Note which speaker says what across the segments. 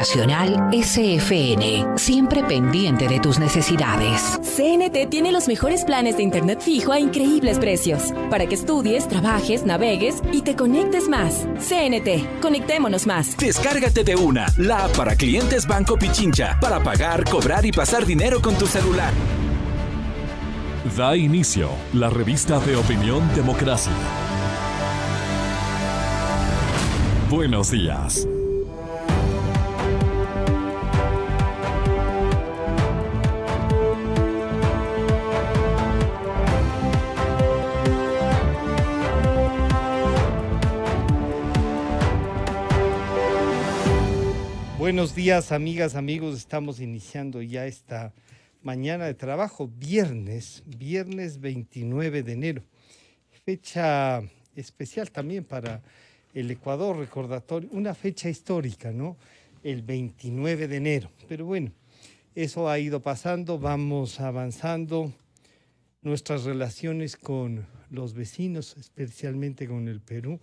Speaker 1: Nacional SFN, siempre pendiente de tus necesidades.
Speaker 2: CNT tiene los mejores planes de internet fijo a increíbles precios, para que estudies, trabajes, navegues y te conectes más. CNT, conectémonos más.
Speaker 3: Descárgate de una, la app para clientes Banco Pichincha, para pagar, cobrar y pasar dinero con tu celular.
Speaker 4: Da inicio la revista de opinión Democracia. Buenos días.
Speaker 5: Buenos días, amigas, amigos. Estamos iniciando ya esta mañana de trabajo, viernes 29 de enero. Fecha especial también para el Ecuador, recordatorio, una fecha histórica, ¿no? El 29 de enero. Pero bueno, eso ha ido pasando, vamos avanzando. Nuestras relaciones con los vecinos, especialmente con el Perú,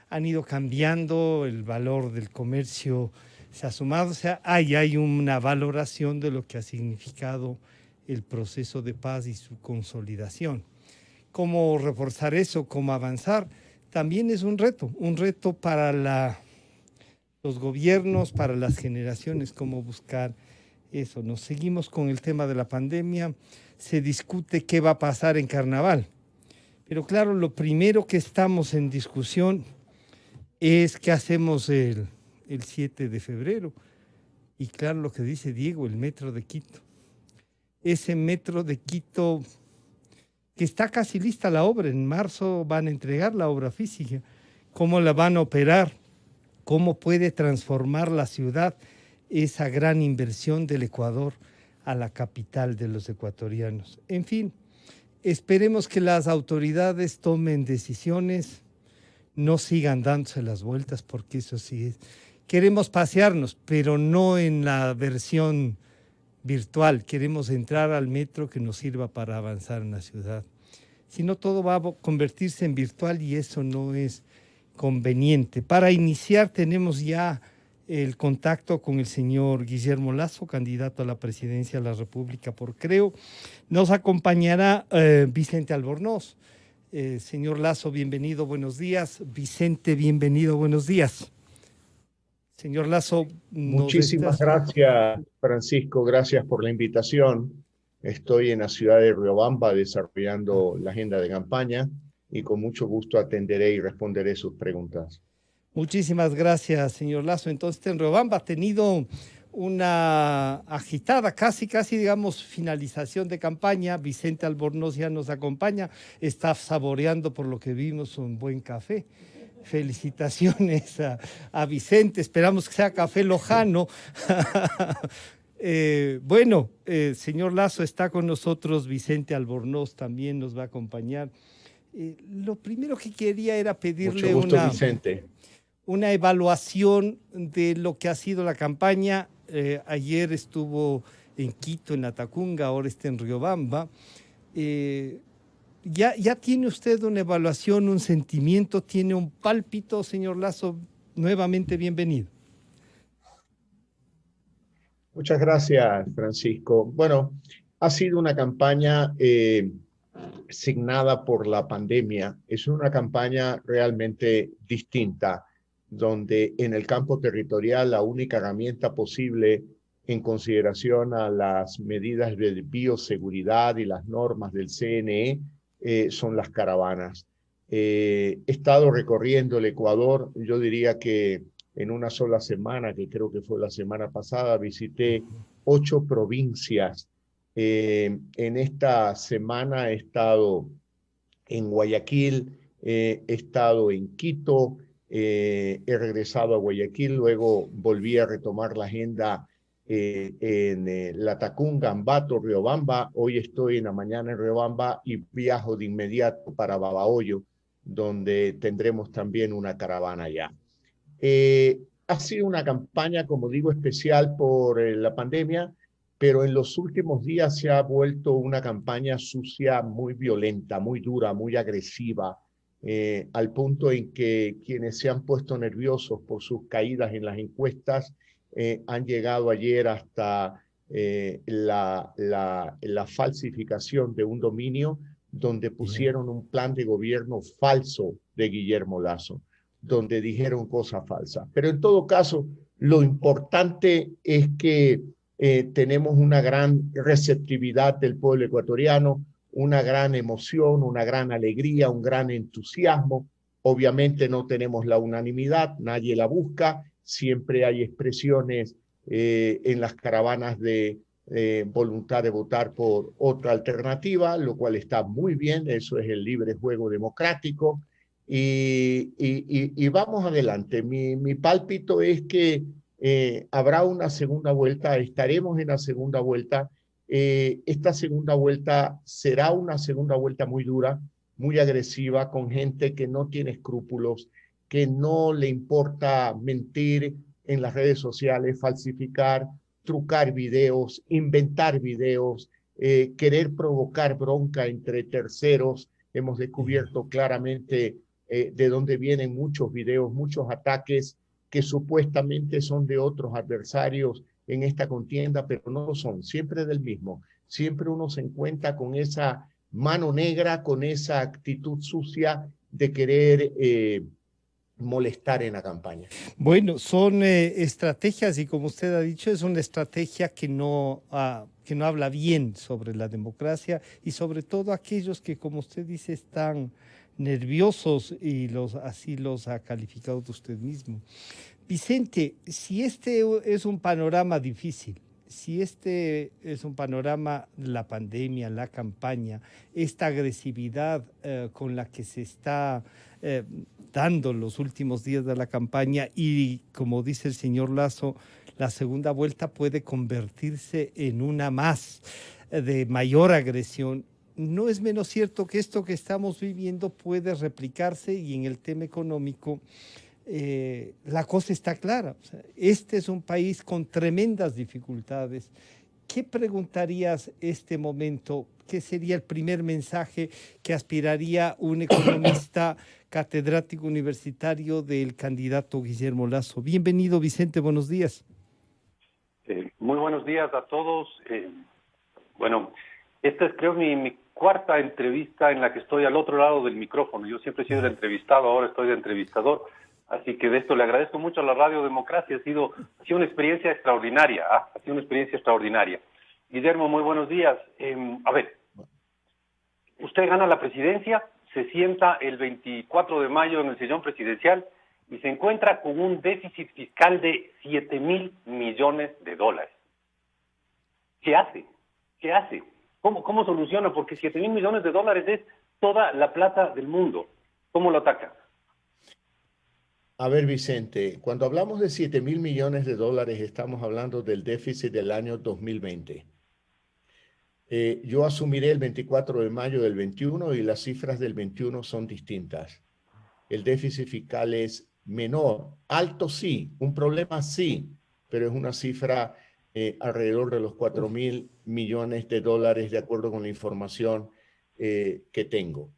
Speaker 5: han ido cambiando, el valor del comercio se ha sumado, o sea, hay una valoración de lo que ha significado el proceso de paz y su consolidación. ¿Cómo reforzar eso? ¿Cómo avanzar? También es un reto para los gobiernos, para las generaciones, cómo buscar eso. Nos seguimos con el tema de la pandemia, se discute qué va a pasar en Carnaval. Pero claro, lo primero que estamos en discusión es qué hacemos el 7 de febrero. Y claro, lo que dice Diego, el metro de Quito. Ese metro de Quito, que está casi lista la obra, en marzo van a entregar la obra física. ¿Cómo la van a operar? ¿Cómo puede transformar la ciudad esa gran inversión del Ecuador a la capital de los ecuatorianos? En fin, esperemos que las autoridades tomen decisiones, no sigan dándose las vueltas, porque eso sí es. Queremos pasearnos, pero no en la versión virtual. Queremos entrar al metro que nos sirva para avanzar en la ciudad. Si no, todo va a convertirse en virtual y eso no es conveniente. Para iniciar, tenemos ya el contacto con el señor Guillermo Lasso, candidato a la presidencia de la República por Creo. Nos acompañará Vicente Albornoz. Señor Lasso, bienvenido, buenos días. Vicente, bienvenido, buenos días. Señor Lasso,
Speaker 6: muchísimas gracias, Francisco, gracias por la invitación. Estoy en la ciudad de Riobamba desarrollando la agenda de campaña y con mucho gusto atenderé y responderé sus preguntas.
Speaker 5: Muchísimas gracias, señor Lasso. Entonces, en Riobamba ha tenido una agitada, casi, digamos, finalización de campaña. Vicente Albornoz ya nos acompaña, está saboreando, por lo que vimos, un buen café. Felicitaciones a Vicente, esperamos que sea café lojano. Señor Lasso, está con nosotros Vicente Albornoz, también nos va a acompañar. Lo primero que quería era pedirle una evaluación de lo que ha sido la campaña. Ayer estuvo en Quito, en Latacunga, ahora está en Riobamba. ¿Ya tiene usted una evaluación, un sentimiento, tiene un pálpito, señor Lasso? Nuevamente bienvenido.
Speaker 6: Muchas gracias, Francisco. Bueno, ha sido una campaña signada por la pandemia. Es una campaña realmente distinta, donde en el campo territorial la única herramienta posible en consideración a las medidas de bioseguridad y las normas del CNE son las caravanas. He estado recorriendo el Ecuador, yo diría que en una sola semana, que creo que fue la semana pasada, visité 8 provincias. En esta semana he estado en Guayaquil, he estado en Quito, he regresado a Guayaquil, luego volví a retomar la agenda en Latacunga, Ambato, Riobamba. Hoy estoy en la mañana en Riobamba y viajo de inmediato para Babahoyo, donde tendremos también una caravana allá. Ha sido una campaña, como digo, especial por la pandemia, pero en los últimos días se ha vuelto una campaña sucia, muy violenta, muy dura, muy agresiva, al punto en que quienes se han puesto nerviosos por sus caídas en las encuestas han llegado ayer hasta la falsificación de un dominio donde pusieron un plan de gobierno falso de Guillermo Lasso, donde dijeron cosas falsas. Pero en todo caso, lo importante es que tenemos una gran receptividad del pueblo ecuatoriano, una gran emoción, una gran alegría, un gran entusiasmo. Obviamente no tenemos la unanimidad, nadie la busca, siempre hay expresiones en las caravanas de voluntad de votar por otra alternativa, lo cual está muy bien, eso es el libre juego democrático, y vamos adelante. Mi pálpito es que habrá una segunda vuelta, estaremos en la segunda vuelta. Esta segunda vuelta será una segunda vuelta muy dura, muy agresiva, con gente que no tiene escrúpulos, que no le importa mentir en las redes sociales, falsificar, trucar videos, inventar videos, querer provocar bronca entre terceros. Hemos descubierto claramente de dónde vienen muchos videos, muchos ataques que supuestamente son de otros adversarios en esta contienda, pero no lo son, siempre del mismo. Siempre uno se encuentra con esa mano negra, con esa actitud sucia de querer molestar en la campaña.
Speaker 5: Bueno, son estrategias y como usted ha dicho, es una estrategia que no habla bien sobre la democracia y sobre todo aquellos que, como usted dice, están nerviosos y así los ha calificado usted mismo. Vicente, si este es un panorama difícil, si este es un panorama, la pandemia, la campaña, esta agresividad con la que se está dando los últimos días de la campaña y, como dice el señor Lasso, la segunda vuelta puede convertirse en una más de mayor agresión, no es menos cierto que esto que estamos viviendo puede replicarse y en el tema económico la cosa está clara. O sea, este es un país con tremendas dificultades. ¿Qué preguntarías este momento? ¿Qué sería el primer mensaje que aspiraría un economista catedrático universitario del candidato Guillermo Lasso? Bienvenido, Vicente, buenos días.
Speaker 7: Muy buenos días a todos. Bueno, esta es creo mi cuarta entrevista en la que estoy al otro lado del micrófono. Yo siempre he sido el entrevistado, ahora estoy de entrevistador. Así que de esto le agradezco mucho a la Radio Democracia. Ha sido una experiencia extraordinaria. Ha sido una experiencia extraordinaria. Guillermo, muy buenos días. A ver, usted gana la presidencia, se sienta el 24 de mayo en el sillón presidencial y se encuentra con un déficit fiscal de $7,000 millones. ¿Qué hace? ¿Qué hace? ¿Cómo soluciona? Porque $7,000 millones es toda la plata del mundo. ¿Cómo lo ataca?
Speaker 6: A ver, Vicente, cuando hablamos de $7,000 millones, estamos hablando del déficit del año 2020. Yo asumiré el 24 de mayo del 21 y las cifras del 21 son distintas. El déficit fiscal es menor, alto sí, un problema sí, pero es una cifra alrededor de los $4,000 millones de acuerdo con la información que tengo.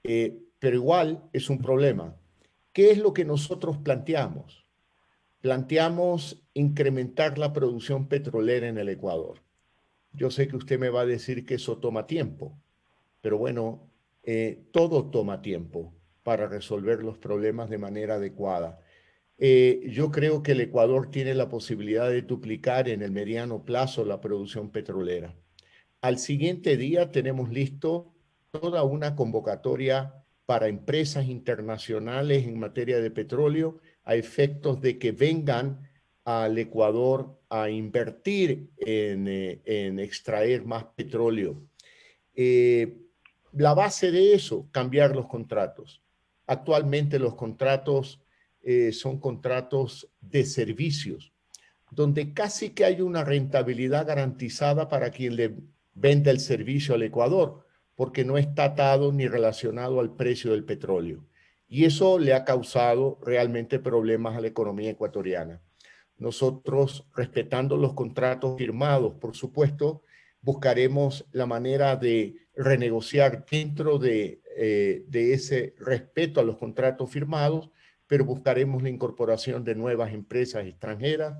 Speaker 6: Pero igual es un problema. ¿Qué es lo que nosotros planteamos? Planteamos incrementar la producción petrolera en el Ecuador. Yo sé que usted me va a decir que eso toma tiempo, pero bueno, todo toma tiempo para resolver los problemas de manera adecuada. Yo creo que el Ecuador tiene la posibilidad de duplicar en el mediano plazo la producción petrolera. Al siguiente día tenemos listo toda una convocatoria para empresas internacionales en materia de petróleo a efectos de que vengan al Ecuador a invertir en extraer más petróleo. La base de eso, cambiar los contratos. Actualmente los contratos son contratos de servicios, donde casi que hay una rentabilidad garantizada para quien le vende el servicio al Ecuador, porque no está atado ni relacionado al precio del petróleo. Y eso le ha causado realmente problemas a la economía ecuatoriana. Nosotros, respetando los contratos firmados, por supuesto, buscaremos la manera de renegociar dentro de ese respeto a los contratos firmados, pero buscaremos la incorporación de nuevas empresas extranjeras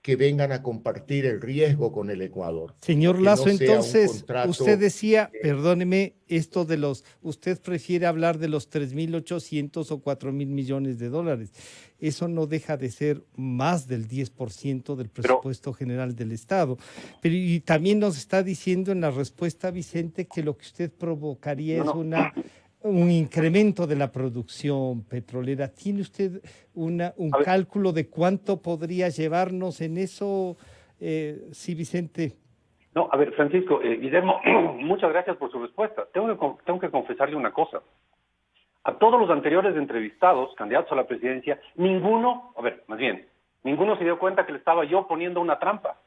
Speaker 6: que vengan a compartir el riesgo con el Ecuador.
Speaker 5: Señor
Speaker 6: Que
Speaker 5: Lazo,
Speaker 6: no sea un
Speaker 5: entonces,
Speaker 6: contrato,
Speaker 5: usted decía, perdóneme, esto de usted prefiere hablar de los 3.800 o 4.000 millones de dólares. Eso no deja de ser más del 10% del presupuesto general del Estado. Pero y también nos está diciendo en la respuesta, Vicente, que lo que usted provocaría es un incremento de la producción petrolera. ¿Tiene usted un cálculo de cuánto podría llevarnos en eso? Sí, Vicente.
Speaker 7: No, a ver, Francisco, Guillermo, muchas gracias por su respuesta. Tengo que confesarle una cosa. A todos los anteriores entrevistados, candidatos a la presidencia, ninguno se dio cuenta que le estaba yo poniendo una trampa.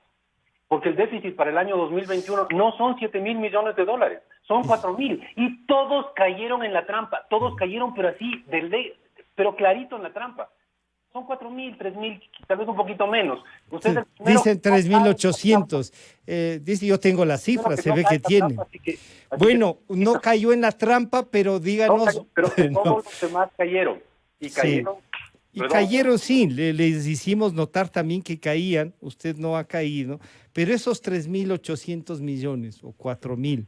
Speaker 7: Porque el déficit para el año 2021 no son 7.000 millones de dólares, son 4.000. Y todos cayeron en la trampa, todos cayeron, pero así, pero clarito en la trampa. Son 4.000, 3.000, tal vez un poquito menos.
Speaker 5: Sí, dicen 3.800. Dice, yo tengo la cifra, se ve que tiene. Bueno, no cayó en la trampa, pero díganos.
Speaker 7: Pero todos los demás cayeron. Y cayeron.
Speaker 5: Y cayeron, sí, les hicimos notar también que caían, usted no ha caído, pero esos 3.800 millones o 4.000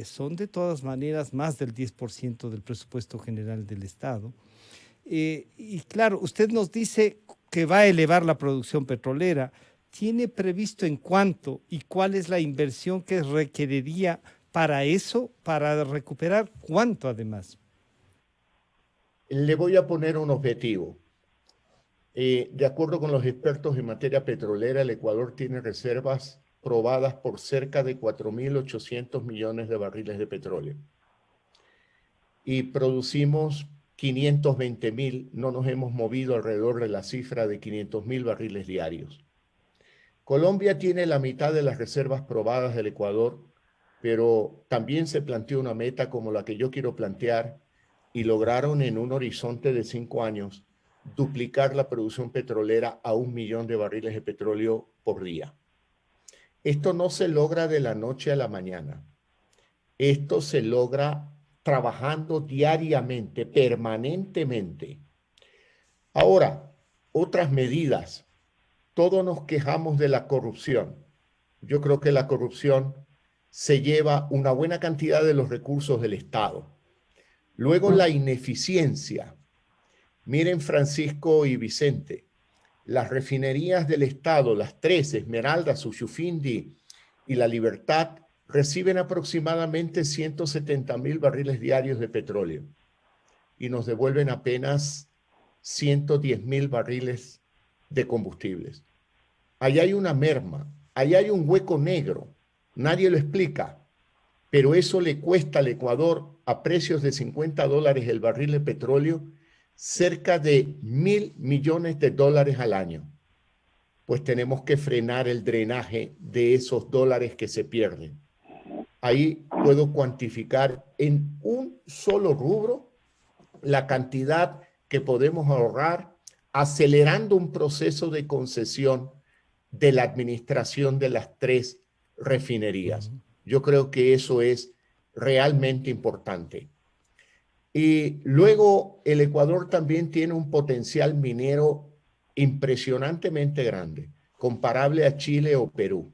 Speaker 5: son de todas maneras más del 10% del presupuesto general del Estado. Y claro, usted nos dice que va a elevar la producción petrolera. ¿Tiene previsto en cuánto y cuál es la inversión que requeriría para eso, para recuperar cuánto además?
Speaker 6: Le voy a poner un objetivo. De acuerdo con los expertos en materia petrolera, el Ecuador tiene reservas probadas por cerca de 4.800 millones de barriles de petróleo. Y producimos 520.000, no nos hemos movido alrededor de la cifra de 500.000 barriles diarios. Colombia tiene la mitad de las reservas probadas del Ecuador, pero también se planteó una meta como la que yo quiero plantear, y lograron en un horizonte de 5 años duplicar la producción petrolera a 1 millón de barriles de petróleo por día. Esto no se logra de la noche a la mañana. Esto se logra trabajando diariamente, permanentemente. Ahora, otras medidas. Todos nos quejamos de la corrupción. Yo creo que la corrupción se lleva una buena cantidad de los recursos del Estado. Luego la ineficiencia. Miren, Francisco y Vicente, las refinerías del Estado, las tres, Esmeralda, Suchufindi y La Libertad, reciben aproximadamente 170.000 barriles diarios de petróleo y nos devuelven apenas 110.000 barriles de combustibles. Ahí hay una merma, ahí hay un hueco negro, nadie lo explica, pero eso le cuesta al Ecuador a precios de $50 el barril de petróleo cerca de $1.000 millones al año. Pues tenemos que frenar el drenaje de esos dólares que se pierden. Ahí puedo cuantificar en un solo rubro la cantidad que podemos ahorrar acelerando un proceso de concesión de la administración de las tres refinerías. Yo creo que eso es realmente importante. Y luego el Ecuador también tiene un potencial minero impresionantemente grande, comparable a Chile o Perú.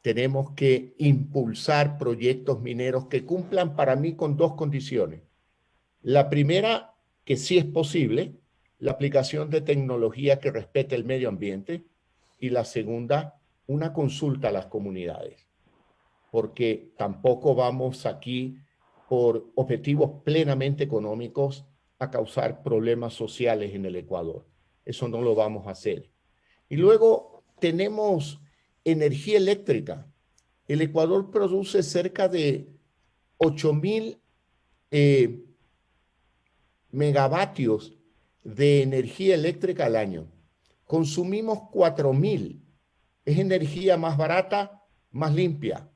Speaker 6: Tenemos que impulsar proyectos mineros que cumplan para mí con dos condiciones. La primera, que sí es posible, la aplicación de tecnología que respete el medio ambiente. Y la segunda, una consulta a las comunidades. Porque tampoco vamos aquí por objetivos plenamente económicos a causar problemas sociales en el Ecuador. Eso no lo vamos a hacer. Y luego tenemos energía eléctrica. El Ecuador produce cerca de 8.000 megavatios de energía eléctrica al año. Consumimos 4.000. Es energía más barata, más limpia.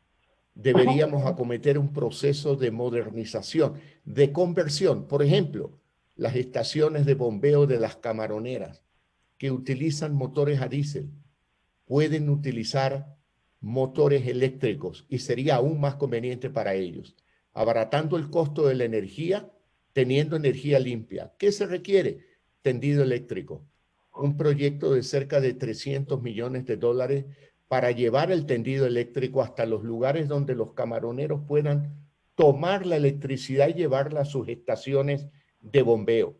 Speaker 6: Deberíamos acometer un proceso de modernización, de conversión. Por ejemplo, las estaciones de bombeo de las camaroneras que utilizan motores a diésel pueden utilizar motores eléctricos y sería aún más conveniente para ellos, abaratando el costo de la energía, teniendo energía limpia. ¿Qué se requiere? Tendido eléctrico. un proyecto de cerca de 300 millones de dólares para llevar el tendido eléctrico hasta los lugares donde los camaroneros puedan tomar la electricidad y llevarla a sus estaciones de bombeo.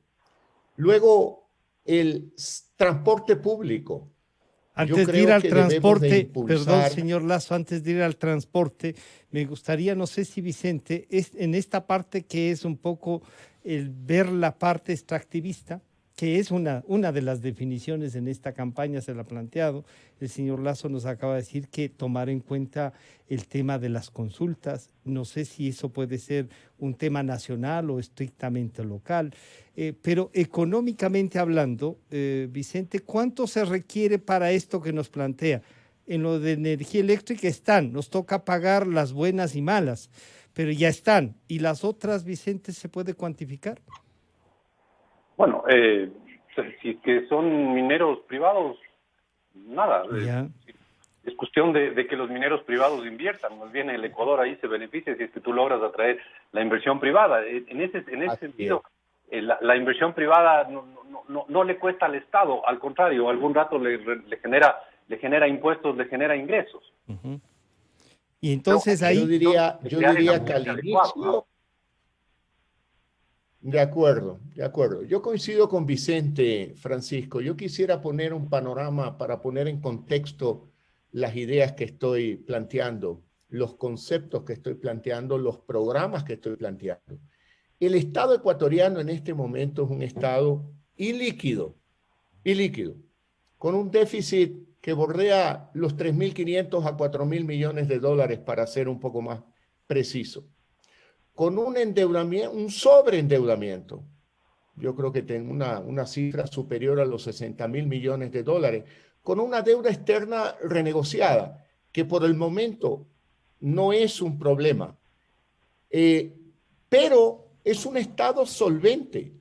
Speaker 6: Luego, el transporte público.
Speaker 5: Antes de ir al transporte, perdón, señor Lazo, antes de ir al transporte, me gustaría, no sé si Vicente, en esta parte que es un poco el ver la parte extractivista, que es una de las definiciones en esta campaña, se la ha planteado. El señor Lazo nos acaba de decir que tomar en cuenta el tema de las consultas. No sé si eso puede ser un tema nacional o estrictamente local, pero económicamente hablando, Vicente, ¿cuánto se requiere para esto que nos plantea? En lo de energía eléctrica nos toca pagar las buenas y malas, pero ya están. ¿Y las otras, Vicente, se puede cuantificar?
Speaker 7: Bueno, si que son mineros privados, nada. Es cuestión de que los mineros privados inviertan. Más bien el Ecuador ahí se beneficia si es que tú logras atraer la inversión privada. En ese sentido, la inversión privada no le cuesta al Estado, al contrario, algún rato le genera impuestos, le genera ingresos.
Speaker 5: Uh-huh. Y entonces ahí...
Speaker 6: Yo diría que al inicio... De acuerdo. Yo coincido con Vicente, Francisco. Yo quisiera poner un panorama para poner en contexto las ideas que estoy planteando, los conceptos que estoy planteando, los programas que estoy planteando. El Estado ecuatoriano en este momento es un Estado ilíquido, con un déficit que bordea los 3.500 a 4.000 millones de dólares, para ser un poco más preciso. Con un endeudamiento, un sobreendeudamiento. Yo creo que tengo una cifra superior a los 60.000 millones de dólares, con una deuda externa renegociada, que por el momento no es un problema. Pero es un Estado solvente.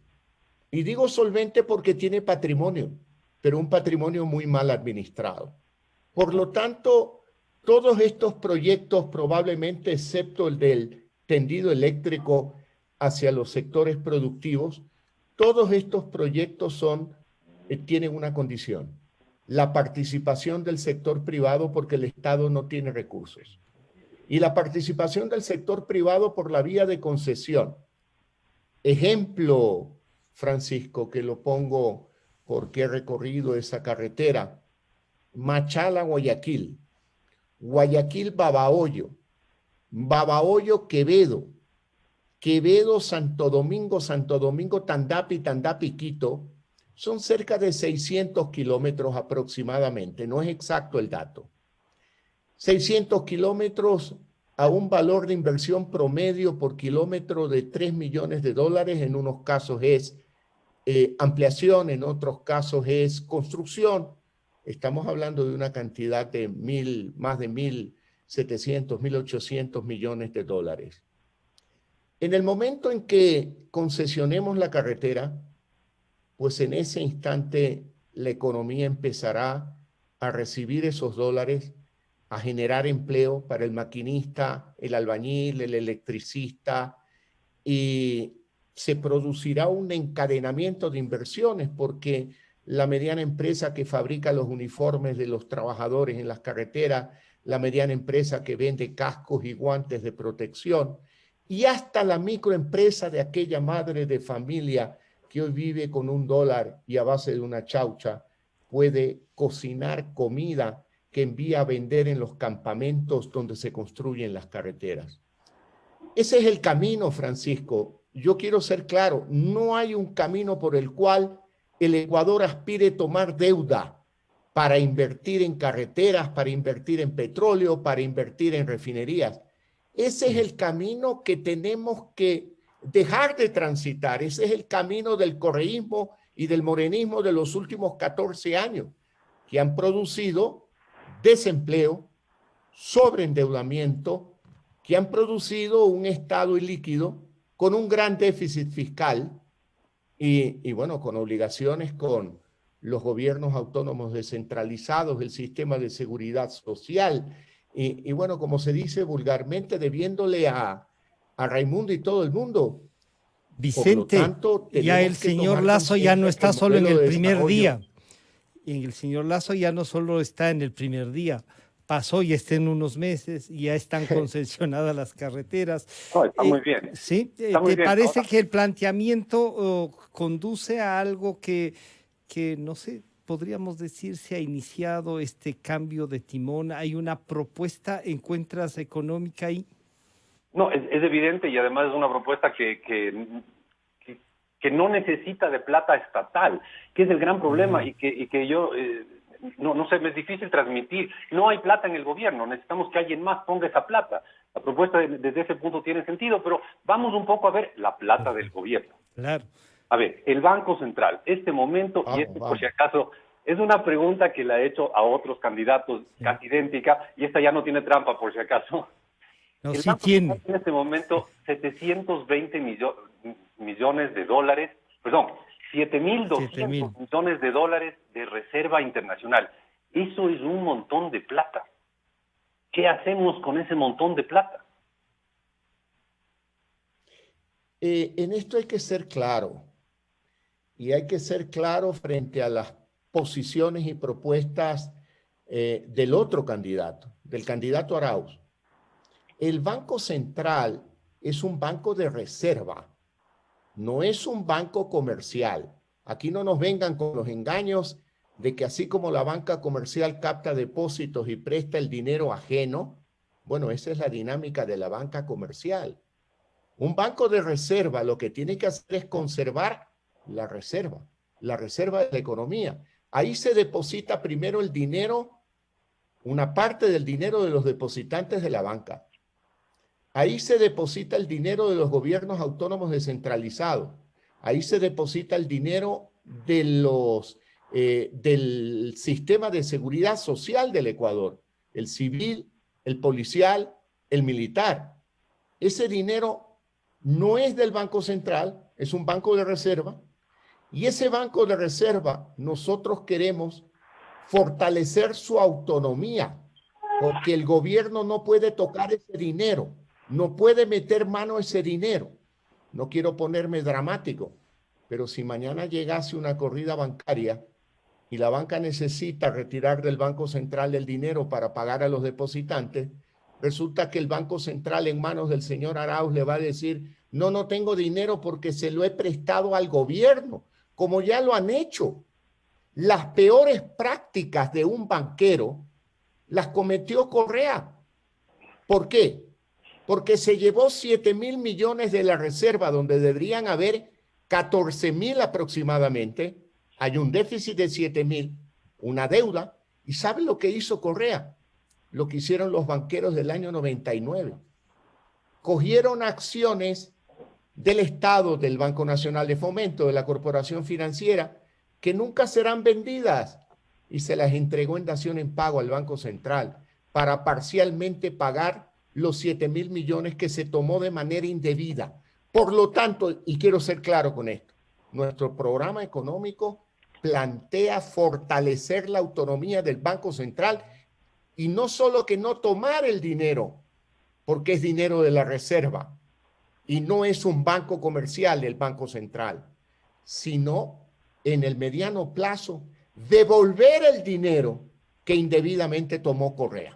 Speaker 6: Y digo solvente porque tiene patrimonio, pero un patrimonio muy mal administrado. Por lo tanto, todos estos proyectos, probablemente excepto el del tendido eléctrico hacia los sectores productivos, todos estos proyectos tienen una condición: la participación del sector privado, porque el Estado no tiene recursos, y la participación del sector privado por la vía de concesión. Ejemplo, Francisco, que lo pongo porque he recorrido esa carretera: Machala-Guayaquil, Guayaquil-Babahoyo, Babahoyo-Quevedo, Quevedo-Santo Domingo, Tandapi-Quito. Son cerca de 600 kilómetros aproximadamente, no es exacto el dato. 600 kilómetros a un valor de inversión promedio por kilómetro de 3 millones de dólares. En unos casos es ampliación, en otros casos es construcción. Estamos hablando de una cantidad de más de 1.700, 1.800 millones de dólares. En el momento en que concesionemos la carretera, pues en ese instante la economía empezará a recibir esos dólares, a generar empleo para el maquinista, el albañil, el electricista, y se producirá un encadenamiento de inversiones, porque la mediana empresa que fabrica los uniformes de los trabajadores en las carreteras, la mediana empresa que vende cascos y guantes de protección, y hasta la microempresa de aquella madre de familia que hoy vive con $1 y a base de una chaucha puede cocinar comida que envía a vender en los campamentos donde se construyen las carreteras. Ese es el camino, Francisco. Yo quiero ser claro, no hay un camino por el cual el Ecuador aspire a tomar deuda para invertir en carreteras, para invertir en petróleo, para invertir en refinerías. Ese es el camino que tenemos que dejar de transitar. Ese es el camino del correísmo y del morenismo de los últimos 14 años, que han producido desempleo, sobreendeudamiento, que han producido un Estado ilíquido con un gran déficit fiscal y bueno, con obligaciones con los gobiernos autónomos descentralizados, el sistema de seguridad social y bueno, como se dice vulgarmente, debiéndole a Raimundo y todo el mundo.
Speaker 5: Vicente, tanto, ya el señor Lazo ya no está solo en el primer día. en el señor Lazo ya no solo está en el primer día, pasó y está en unos meses, y ya están concesionadas las carreteras.
Speaker 7: No, está muy bien.
Speaker 5: ¿Sí?
Speaker 7: Está muy
Speaker 5: ¿Te
Speaker 7: bien.
Speaker 5: parece
Speaker 7: Ahora,
Speaker 5: que el planteamiento conduce a algo que, no sé, podríamos decir, se ha iniciado este cambio de timón? ¿Hay una propuesta, encuentras, económica ahí?
Speaker 7: no, es evidente, y además es una propuesta que no necesita de plata estatal, que es el gran problema, y que yo, no sé, me es difícil transmitir. No hay plata en el gobierno, necesitamos que alguien más ponga esa plata. La propuesta desde ese punto tiene sentido, pero vamos un poco a ver la plata del gobierno.
Speaker 5: Claro.
Speaker 7: A ver, el Banco Central, este momento, y por si acaso, es una pregunta que la he hecho a otros candidatos, casi idéntica, y esta ya no tiene trampa, por si acaso.
Speaker 5: No,
Speaker 7: El
Speaker 5: sí
Speaker 7: Banco
Speaker 5: tiene.
Speaker 7: Central en este momento 720 millones de dólares, perdón, 7.200 millones de dólares de reserva internacional. Eso es un montón de plata. ¿Qué hacemos con ese montón de plata?
Speaker 6: En esto hay que ser claro, y hay que ser claro frente a las posiciones y propuestas del otro candidato, del candidato Arauz. El Banco Central es un banco de reserva, no es un banco comercial. Aquí no nos vengan con los engaños de que así como la banca comercial capta depósitos y presta el dinero ajeno, bueno, esa es la dinámica de la banca comercial. Un banco de reserva lo que tiene que hacer es conservar la reserva de la economía. Ahí se deposita primero el dinero, una parte del dinero de los depositantes de la banca. Ahí se deposita el dinero de los gobiernos autónomos descentralizados. Ahí se deposita el dinero de del sistema de seguridad social del Ecuador, el civil, el policial, el militar. Ese dinero no es del Banco Central, es un banco de reserva. Y ese banco de reserva nosotros queremos fortalecer su autonomía, porque el gobierno no puede tocar ese dinero. No puede meter mano a ese dinero. No quiero ponerme dramático, pero si mañana llegase una corrida bancaria y la banca necesita retirar del Banco Central el dinero para pagar a los depositantes, resulta que el Banco Central en manos del señor Arauz le va a decir, no tengo dinero porque se lo he prestado al gobierno, como ya lo han hecho. Las peores prácticas de un banquero las cometió Correa. ¿Por qué? Porque se llevó 7.000 millones de la reserva, donde deberían haber 14.000 aproximadamente. Hay un déficit de 7.000, una deuda. ¿Y sabe lo que hizo Correa? Lo que hicieron los banqueros del año 99. Cogieron acciones del Estado, del Banco Nacional de Fomento, de la Corporación Financiera, que nunca serán vendidas, y se las entregó en dación en pago al Banco Central para parcialmente pagar los 7.000 millones que se tomó de manera indebida. Por lo tanto, y quiero ser claro con esto, nuestro programa económico plantea fortalecer la autonomía del Banco Central, y no solo que no tomar el dinero, porque es dinero de la reserva y no es un banco comercial el Banco Central, sino en el mediano plazo devolver el dinero que indebidamente tomó Correa.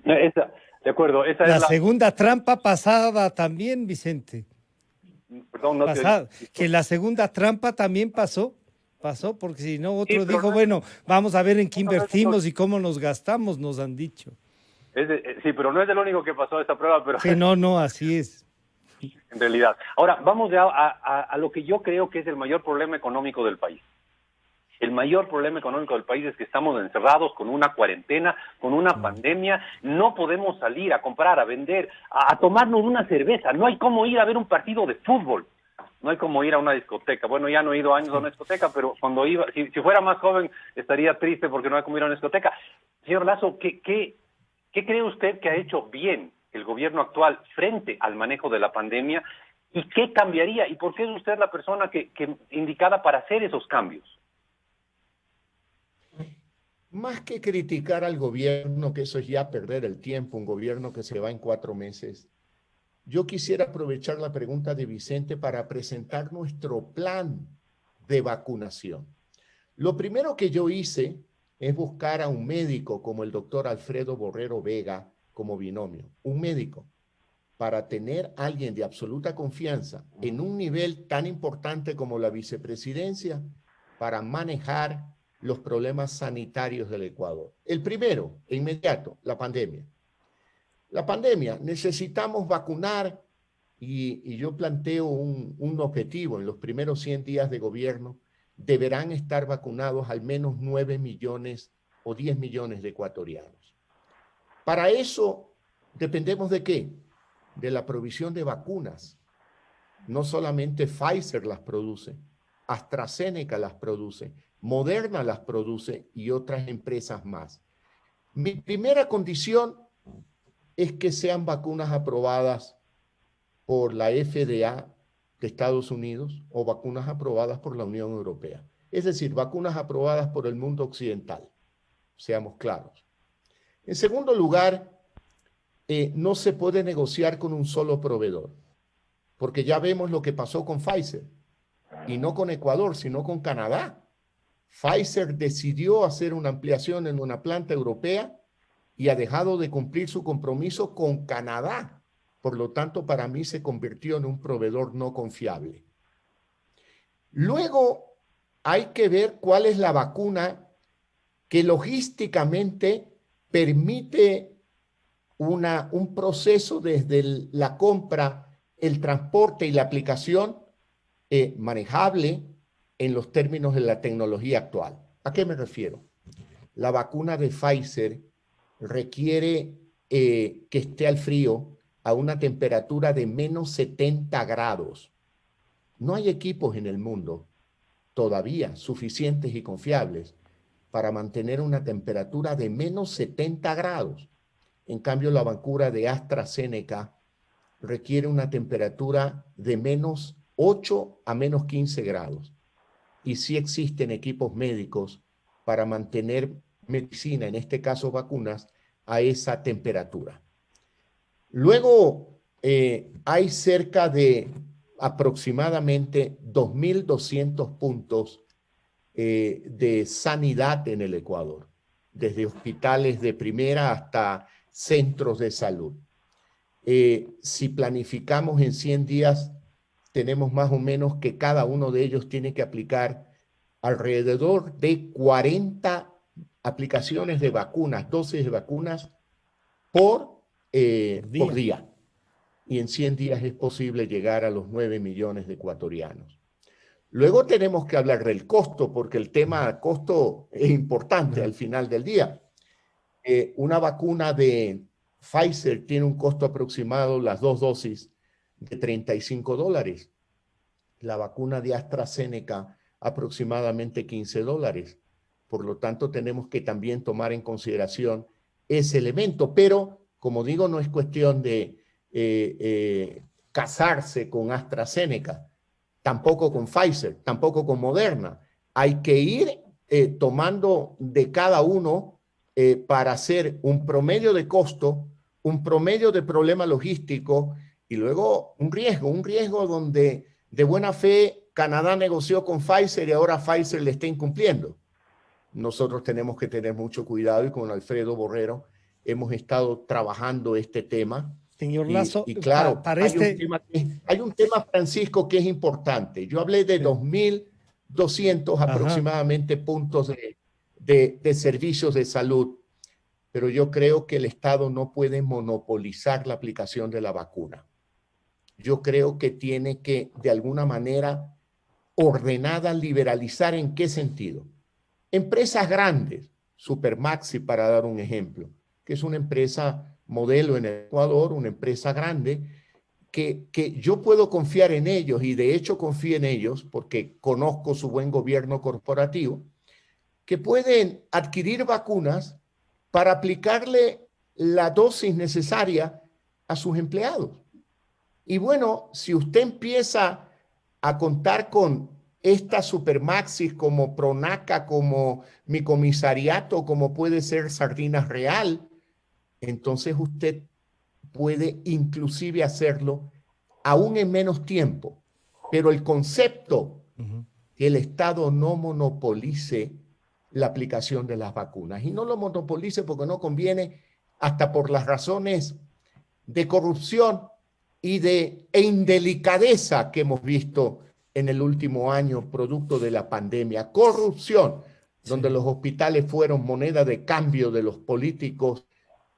Speaker 7: De acuerdo, esa
Speaker 5: La
Speaker 7: es la
Speaker 5: segunda trampa pasada también, Vicente.
Speaker 7: Perdón, no
Speaker 5: Pasada, que la segunda trampa también pasó, porque si no otro
Speaker 7: Sí,
Speaker 5: dijo,
Speaker 7: no,
Speaker 5: bueno, vamos a ver en qué
Speaker 7: no,
Speaker 5: invertimos y cómo nos gastamos, nos han dicho.
Speaker 7: sí, pero no es el único que pasó esta prueba, pero
Speaker 5: Sí, no, así es.
Speaker 7: en realidad. Ahora, vamos ya a lo que yo creo que es el mayor problema económico del país. El mayor problema económico del país es que estamos encerrados con una cuarentena, con una pandemia. No podemos salir a comprar, a vender, a tomarnos una cerveza. No hay cómo ir a ver un partido de fútbol. No hay como ir a una discoteca. Bueno, ya no he ido años a una discoteca, pero cuando iba, si fuera más joven, estaría triste porque no hay como ir a una discoteca. Señor Lazo, ¿qué cree usted que ha hecho bien el gobierno actual frente al manejo de la pandemia? ¿Y qué cambiaría? ¿Y por qué es usted la persona que indicada para hacer esos cambios?
Speaker 6: Más que criticar al gobierno, que eso es ya perder el tiempo, un gobierno que se va en 4 meses, yo quisiera aprovechar la pregunta de Vicente para presentar nuestro plan de vacunación. Lo primero que yo hice es buscar a un médico como el doctor Alfredo Borrero Vega como binomio, un médico, para tener a alguien de absoluta confianza en un nivel tan importante como la vicepresidencia para manejar los problemas sanitarios del Ecuador. El primero, e inmediato, la pandemia. La pandemia, necesitamos vacunar y yo planteo un objetivo. En los primeros 100 días de gobierno deberán estar vacunados al menos 9 millones o 10 millones de ecuatorianos. Para eso, ¿dependemos de qué? De la provisión de vacunas. No solamente Pfizer las produce, AstraZeneca las produce, Moderna las produce y otras empresas más. Mi primera condición es que sean vacunas aprobadas por la FDA de Estados Unidos o vacunas aprobadas por la Unión Europea. Es decir, vacunas aprobadas por el mundo occidental. Seamos claros. En segundo lugar, no se puede negociar con un solo proveedor, porque ya vemos lo que pasó con Pfizer, y no con Ecuador, sino con Canadá. Pfizer decidió hacer una ampliación en una planta europea y ha dejado de cumplir su compromiso con Canadá. Por lo tanto, para mí se convirtió en un proveedor no confiable. Luego, hay que ver cuál es la vacuna que logísticamente permite un proceso desde la compra, el transporte y la aplicación manejable en los términos de la tecnología actual. ¿A qué me refiero? La vacuna de Pfizer requiere que esté al frío a una temperatura de menos 70 grados. No hay equipos en el mundo todavía suficientes y confiables para mantener una temperatura de menos 70 grados. En cambio, la vacuna de AstraZeneca requiere una temperatura de menos 8 a menos 15 grados. Y sí existen equipos médicos para mantener medicina, en este caso vacunas, a esa temperatura. Luego, hay cerca de aproximadamente 2.200 puntos de sanidad en el Ecuador, desde hospitales de primera hasta centros de salud. Si planificamos en 100 días, tenemos más o menos que cada uno de ellos tiene que aplicar alrededor de 40 aplicaciones de vacunas, dosis de vacunas por día. Y en 100 días es posible llegar a los 9 millones de ecuatorianos. Luego tenemos que hablar del costo, porque el tema costo es importante al final del día. Una vacuna de Pfizer tiene un costo aproximado, las 2 dosis, de $35. La vacuna de AstraZeneca aproximadamente $15. Por lo tanto, tenemos que también tomar en consideración ese elemento. Pero, como digo, no es cuestión de casarse con AstraZeneca, tampoco con Pfizer, tampoco con Moderna. Hay que ir tomando de cada uno para hacer un promedio de costo, un promedio de problema logístico y luego un riesgo donde de buena fe Canadá negoció con Pfizer y ahora Pfizer le está incumpliendo. Nosotros tenemos que tener mucho cuidado y con Alfredo Borrero hemos estado trabajando este tema.
Speaker 5: Señor Lazo,
Speaker 6: y claro, hay un tema, Francisco, que es importante. Yo hablé de 2.200 aproximadamente puntos de servicios de salud, pero yo creo que el Estado no puede monopolizar la aplicación de la vacuna. Yo creo que tiene que, de alguna manera, ordenada, liberalizar. ¿En qué sentido? Empresas grandes, Supermaxi, para dar un ejemplo, que es una empresa modelo en Ecuador, una empresa grande, que yo puedo confiar en ellos y de hecho confío en ellos porque conozco su buen gobierno corporativo, que pueden adquirir vacunas para aplicarle la dosis necesaria a sus empleados. Y bueno, si usted empieza a contar con estas Supermaxis como Pronaca, como mi comisariato, como puede ser Sardinas Real, entonces usted puede inclusive hacerlo aún en menos tiempo. Pero el concepto que el Estado no monopolice la aplicación de las vacunas. Y no lo monopolice porque no conviene, hasta por las razones de corrupción e indelicadeza que hemos visto en el último año producto de la pandemia. Corrupción, donde los hospitales fueron moneda de cambio de los políticos,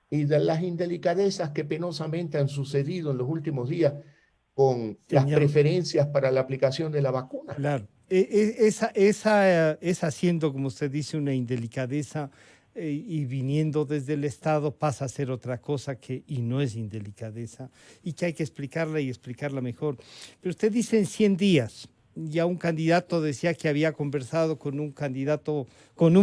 Speaker 6: y de las indelicadezas que penosamente han sucedido en los últimos días con las preferencias para la aplicación de la vacuna.
Speaker 5: Claro, esa siendo, como usted dice, una indelicadeza y viniendo desde el Estado pasa a ser otra cosa y no es indelicadeza y que hay que explicarla y explicarla mejor. Pero usted dice en 100 días. Ya un candidato decía que había conversado con un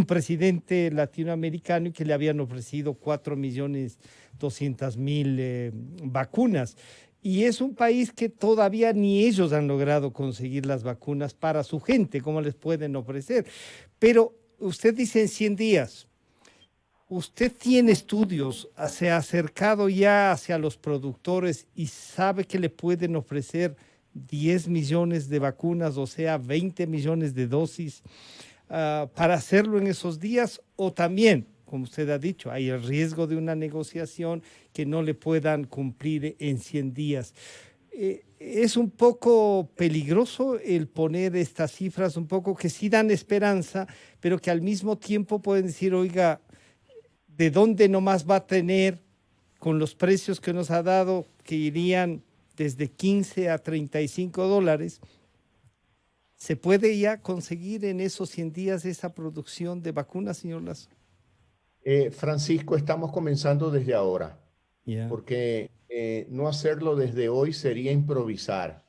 Speaker 5: presidente latinoamericano y que le habían ofrecido 4.200.000 vacunas. Y es un país que todavía ni ellos han logrado conseguir las vacunas para su gente, ¿cómo les pueden ofrecer? Pero usted dice en 100 días. ¿Usted tiene estudios, se ha acercado ya hacia los productores y sabe que le pueden ofrecer 10 millones de vacunas, o sea, 20 millones de dosis para hacerlo en esos días? O también, como usted ha dicho, hay el riesgo de una negociación que no le puedan cumplir en 100 días. Es un poco peligroso el poner estas cifras, un poco que sí dan esperanza, pero que al mismo tiempo pueden decir, oiga, ¿de dónde nomás va a tener con los precios que nos ha dado, que irían desde 15 a $35? ¿Se puede ya conseguir en esos 100 días esa producción de vacunas, señor Lazo?
Speaker 6: Francisco, estamos comenzando desde ahora, porque no hacerlo desde hoy sería improvisar.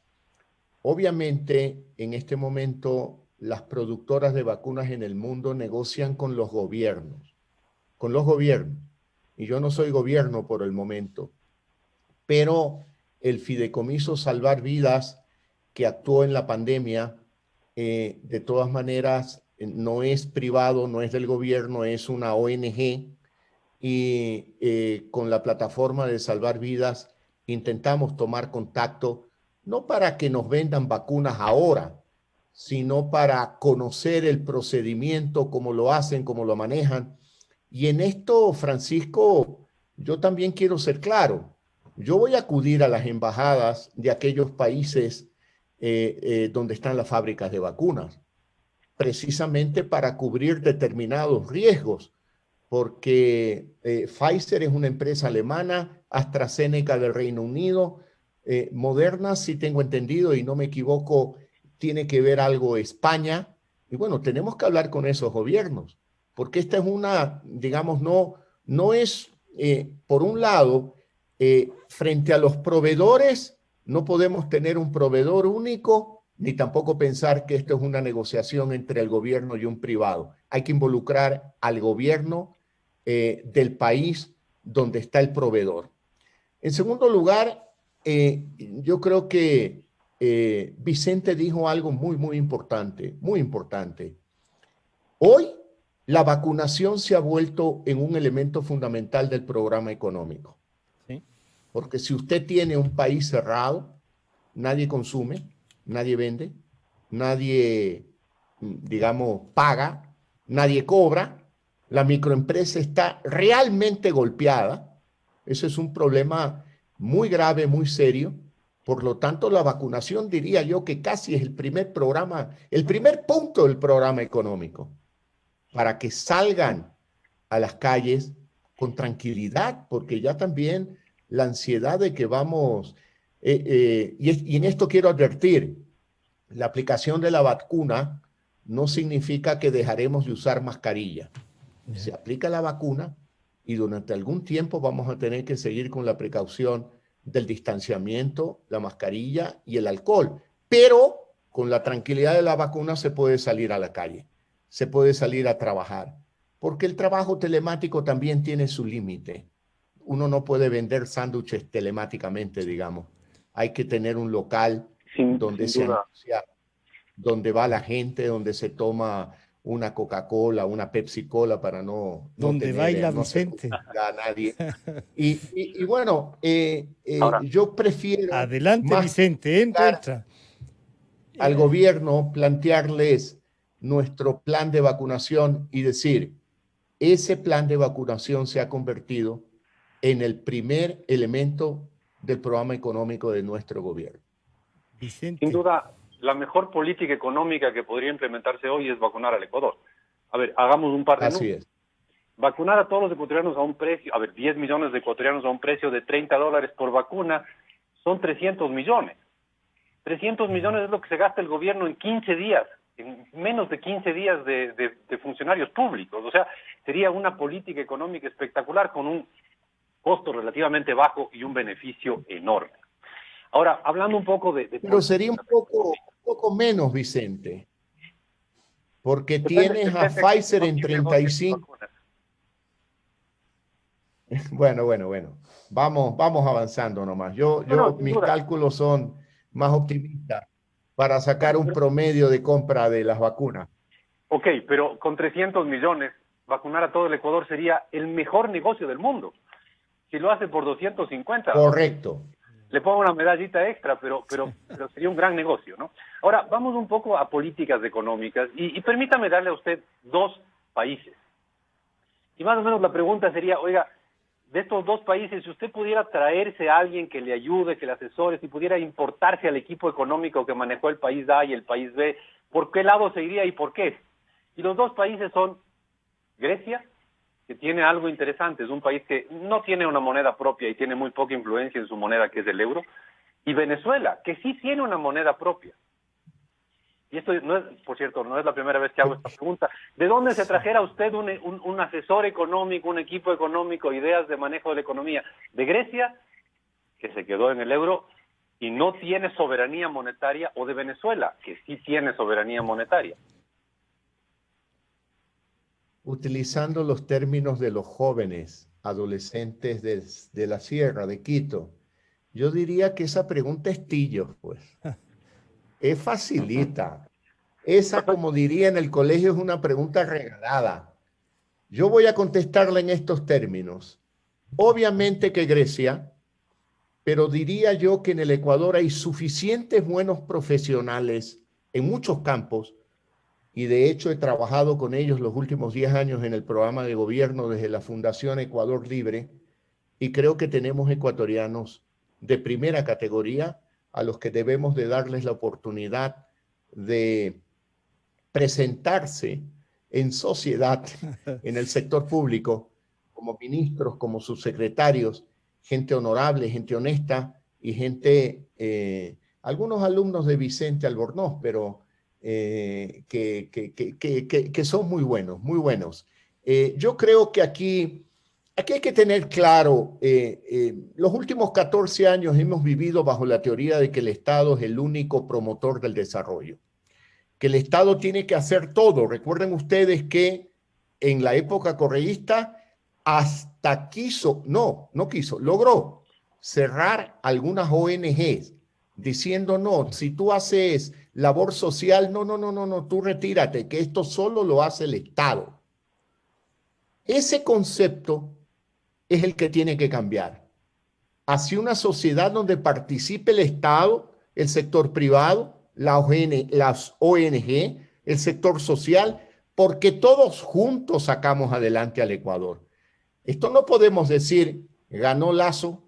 Speaker 6: Obviamente, en este momento, las productoras de vacunas en el mundo negocian con los gobiernos, y yo no soy gobierno por el momento, pero el Fideicomiso Salvar Vidas, que actuó en la pandemia, de todas maneras, no es privado, no es del gobierno, es una ONG, y con la plataforma de Salvar Vidas intentamos tomar contacto, no para que nos vendan vacunas ahora, sino para conocer el procedimiento, cómo lo hacen, cómo lo manejan. Y en esto, Francisco, yo también quiero ser claro. Yo voy a acudir a las embajadas de aquellos países donde están las fábricas de vacunas, precisamente para cubrir determinados riesgos, porque Pfizer es una empresa alemana, AstraZeneca del Reino Unido, Moderna, si tengo entendido y no me equivoco, tiene que ver algo España. Y bueno, tenemos que hablar con esos gobiernos, porque esta es una, digamos, no es, por un lado, frente a los proveedores, no podemos tener un proveedor único, ni tampoco pensar que esto es una negociación entre el gobierno y un privado. Hay que involucrar al gobierno del país donde está el proveedor. En segundo lugar, yo creo que Vicente dijo algo muy importante, muy importante. Hoy la vacunación se ha vuelto en un elemento fundamental del programa económico. ¿Sí? Porque si usted tiene un país cerrado, nadie consume, nadie vende, nadie, digamos, paga, nadie cobra, la microempresa está realmente golpeada. Ese es un problema muy grave, muy serio. Por lo tanto, la vacunación, diría yo, que casi es el primer punto del programa económico, para que salgan a las calles con tranquilidad, porque ya también la ansiedad de que vamos, y en esto quiero advertir, la aplicación de la vacuna no significa que dejaremos de usar mascarilla. Se aplica la vacuna y durante algún tiempo vamos a tener que seguir con la precaución del distanciamiento, la mascarilla y el alcohol, pero con la tranquilidad de la vacuna se puede salir a la calle, se puede salir a trabajar, porque el trabajo telemático también tiene su límite. Uno no puede vender sándwiches telemáticamente, digamos. Hay que tener un local donde se anuncia, donde va la gente, donde se toma una Coca-Cola, una Pepsi-Cola para no
Speaker 5: donde
Speaker 6: tener,
Speaker 5: baila
Speaker 6: no
Speaker 5: Vicente
Speaker 6: a nadie. Y bueno,
Speaker 7: ahora,
Speaker 6: yo prefiero...
Speaker 5: Adelante,
Speaker 6: más
Speaker 5: Vicente, entra.
Speaker 6: al gobierno plantearles nuestro plan de vacunación y decir, ese plan de vacunación se ha convertido en el primer elemento del programa económico de nuestro gobierno.
Speaker 5: Vicente.
Speaker 7: Sin duda, la mejor política económica que podría implementarse hoy es vacunar al Ecuador. A ver, hagamos un par de
Speaker 6: Así
Speaker 7: números.
Speaker 6: es.
Speaker 7: Vacunar a todos los ecuatorianos a un precio, 10 millones de ecuatorianos a un precio de $30 por vacuna, son 300 millones. 300 millones es lo que se gasta el gobierno en 15 días, en menos de 15 días de funcionarios públicos. O sea, sería una política económica espectacular con un costo relativamente bajo y un beneficio enorme. Ahora, hablando un poco de
Speaker 6: Pero sería un poco menos, Vicente, porque tienes a Pfizer en 35. Bueno. Vamos avanzando nomás. Mis cálculos son más optimistas para sacar un promedio de compra de las vacunas.
Speaker 7: Ok, pero con 300 millones, vacunar a todo el Ecuador sería el mejor negocio del mundo. Si lo hace por 250.
Speaker 6: Correcto.
Speaker 7: Le pongo una medallita extra, pero sería un gran negocio, ¿no? Ahora, vamos un poco a políticas económicas y permítame darle a usted 2 países. Y más o menos la pregunta sería, oiga, de estos 2 países, si usted pudiera traerse a alguien que le ayude, que le asesore, si pudiera importarse al equipo económico que manejó el país A y el país B, ¿por qué lado se iría y por qué? Y los 2 países son Grecia, que tiene algo interesante, es un país que no tiene una moneda propia y tiene muy poca influencia en su moneda, que es el euro, y Venezuela, que sí tiene una moneda propia. Y esto, no es, por cierto, no es la primera vez que hago esta pregunta. ¿De dónde se trajera usted un asesor económico, un equipo económico, ideas de manejo de la economía? ¿De Grecia, que se quedó en el euro y no tiene soberanía monetaria, o de Venezuela, que sí tiene soberanía monetaria?
Speaker 6: Utilizando los términos de los jóvenes adolescentes de la Sierra, de Quito, yo diría que esa pregunta es tillo, pues. Es facilita. Esa, como diría en el colegio, es una pregunta regalada. Yo voy a contestarla en estos términos. Obviamente que Grecia, pero diría yo que en el Ecuador hay suficientes buenos profesionales en muchos campos, y de hecho he trabajado con ellos los últimos 10 años en el programa de gobierno desde la Fundación Ecuador Libre, y creo que tenemos ecuatorianos de primera categoría a los que debemos de darles la oportunidad de presentarse en sociedad, en el sector público, como ministros, como subsecretarios, gente honorable, gente honesta y gente, algunos alumnos de Vicente Albornoz, pero que son muy buenos, muy buenos. Yo creo que aquí hay que tener claro, los últimos 14 años hemos vivido bajo la teoría de que el Estado es el único promotor del desarrollo, que el Estado tiene que hacer todo. Recuerden ustedes que en la época correísta hasta logró cerrar algunas ONGs, diciendo no, si tú haces labor social, no, tú retírate, que esto solo lo hace el Estado. Ese concepto es el que tiene que cambiar hacia una sociedad donde participe el Estado, el sector privado, las ONG, el sector social, porque todos juntos sacamos adelante al Ecuador. Esto no podemos decir, ganó Lazo,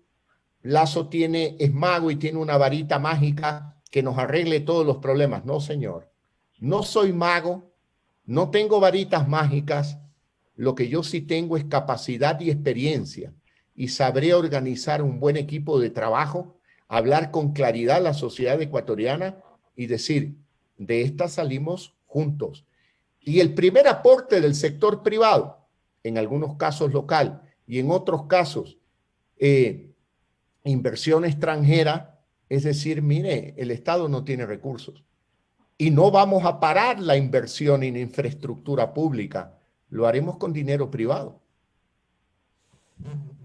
Speaker 6: Lazo es mago y tiene una varita mágica que nos arregle todos los problemas. No, señor. No soy mago, no tengo varitas mágicas. Lo que yo sí tengo es capacidad y experiencia y sabré organizar un buen equipo de trabajo, hablar con claridad a la sociedad ecuatoriana y decir, de esta salimos juntos. Y el primer aporte del sector privado, en algunos casos local y en otros casos inversión extranjera, es decir, mire, el Estado no tiene recursos y no vamos a parar la inversión en infraestructura pública, lo haremos con dinero privado.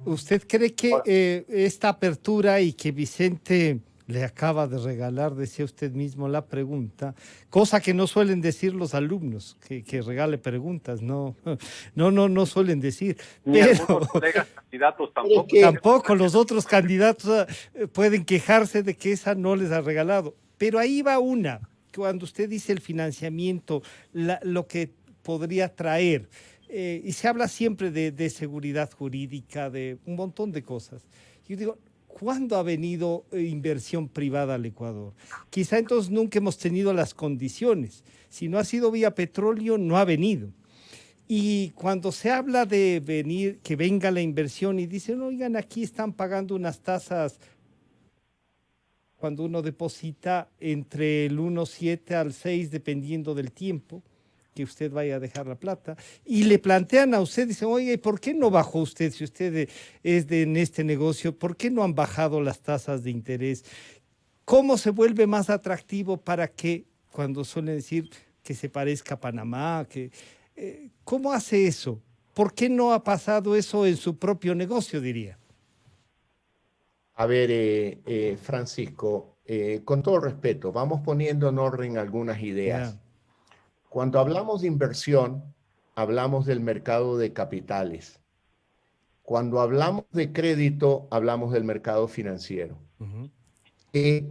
Speaker 5: ¿Usted cree que esta apertura y que Vicente le acaba de regalar, decía usted mismo, la pregunta, cosa que no suelen decir los alumnos, que regale preguntas, no suelen decir.
Speaker 7: Ni algunos colegas candidatos tampoco.
Speaker 5: Tampoco los otros candidatos pueden quejarse de que esa no les ha regalado. Pero ahí va una. cuando usted dice el financiamiento, lo que podría traer, y se habla siempre de seguridad jurídica, de un montón de cosas. Yo digo, ¿cuándo ha venido inversión privada al Ecuador? Quizá entonces nunca hemos tenido las condiciones. Si no ha sido vía petróleo, no ha venido. Y cuando se habla de venir, que venga la inversión y dicen, oigan, aquí están pagando unas tasas, cuando uno deposita entre el 1,7 al 6, dependiendo del tiempo que usted vaya a dejar la plata, y le plantean a usted, dicen, oye, ¿por qué no bajó usted, si usted en este negocio, por qué no han bajado las tasas de interés? ¿Cómo se vuelve más atractivo para que, cuando suelen decir que se parezca a Panamá, ¿cómo hace eso? ¿Por qué no ha pasado eso en su propio negocio, diría?
Speaker 6: A ver, Francisco, con todo respeto, vamos poniendo en orden algunas ideas.
Speaker 5: Yeah.
Speaker 6: Cuando hablamos de inversión, hablamos del mercado de capitales. Cuando hablamos de crédito, hablamos del mercado financiero.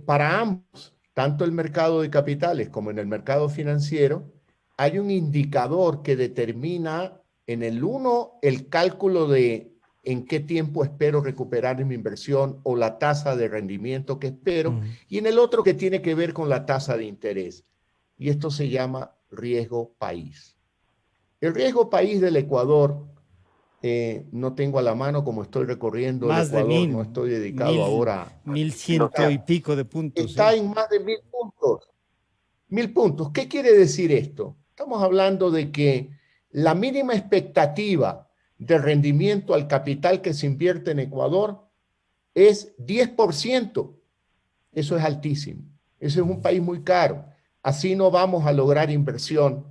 Speaker 6: Para ambos, tanto el mercado de capitales como en el mercado financiero, hay un indicador que determina en el uno el cálculo de en qué tiempo espero recuperar mi inversión o la tasa de rendimiento que espero, y en el otro que tiene que ver con la tasa de interés. Y esto se llama riesgo país. El riesgo país del Ecuador, no tengo a la mano como estoy recorriendo
Speaker 5: más
Speaker 6: el Ecuador,
Speaker 5: de 1,000,
Speaker 6: no estoy dedicado ahora.
Speaker 5: 1,100 y pico de puntos.
Speaker 6: Está en más de 1,000 puntos. 1,000 puntos. ¿Qué quiere decir esto? Estamos hablando de que la mínima expectativa de rendimiento al capital que se invierte en Ecuador es 10%. Eso es altísimo. Ese es un país muy caro. Así no vamos a lograr inversión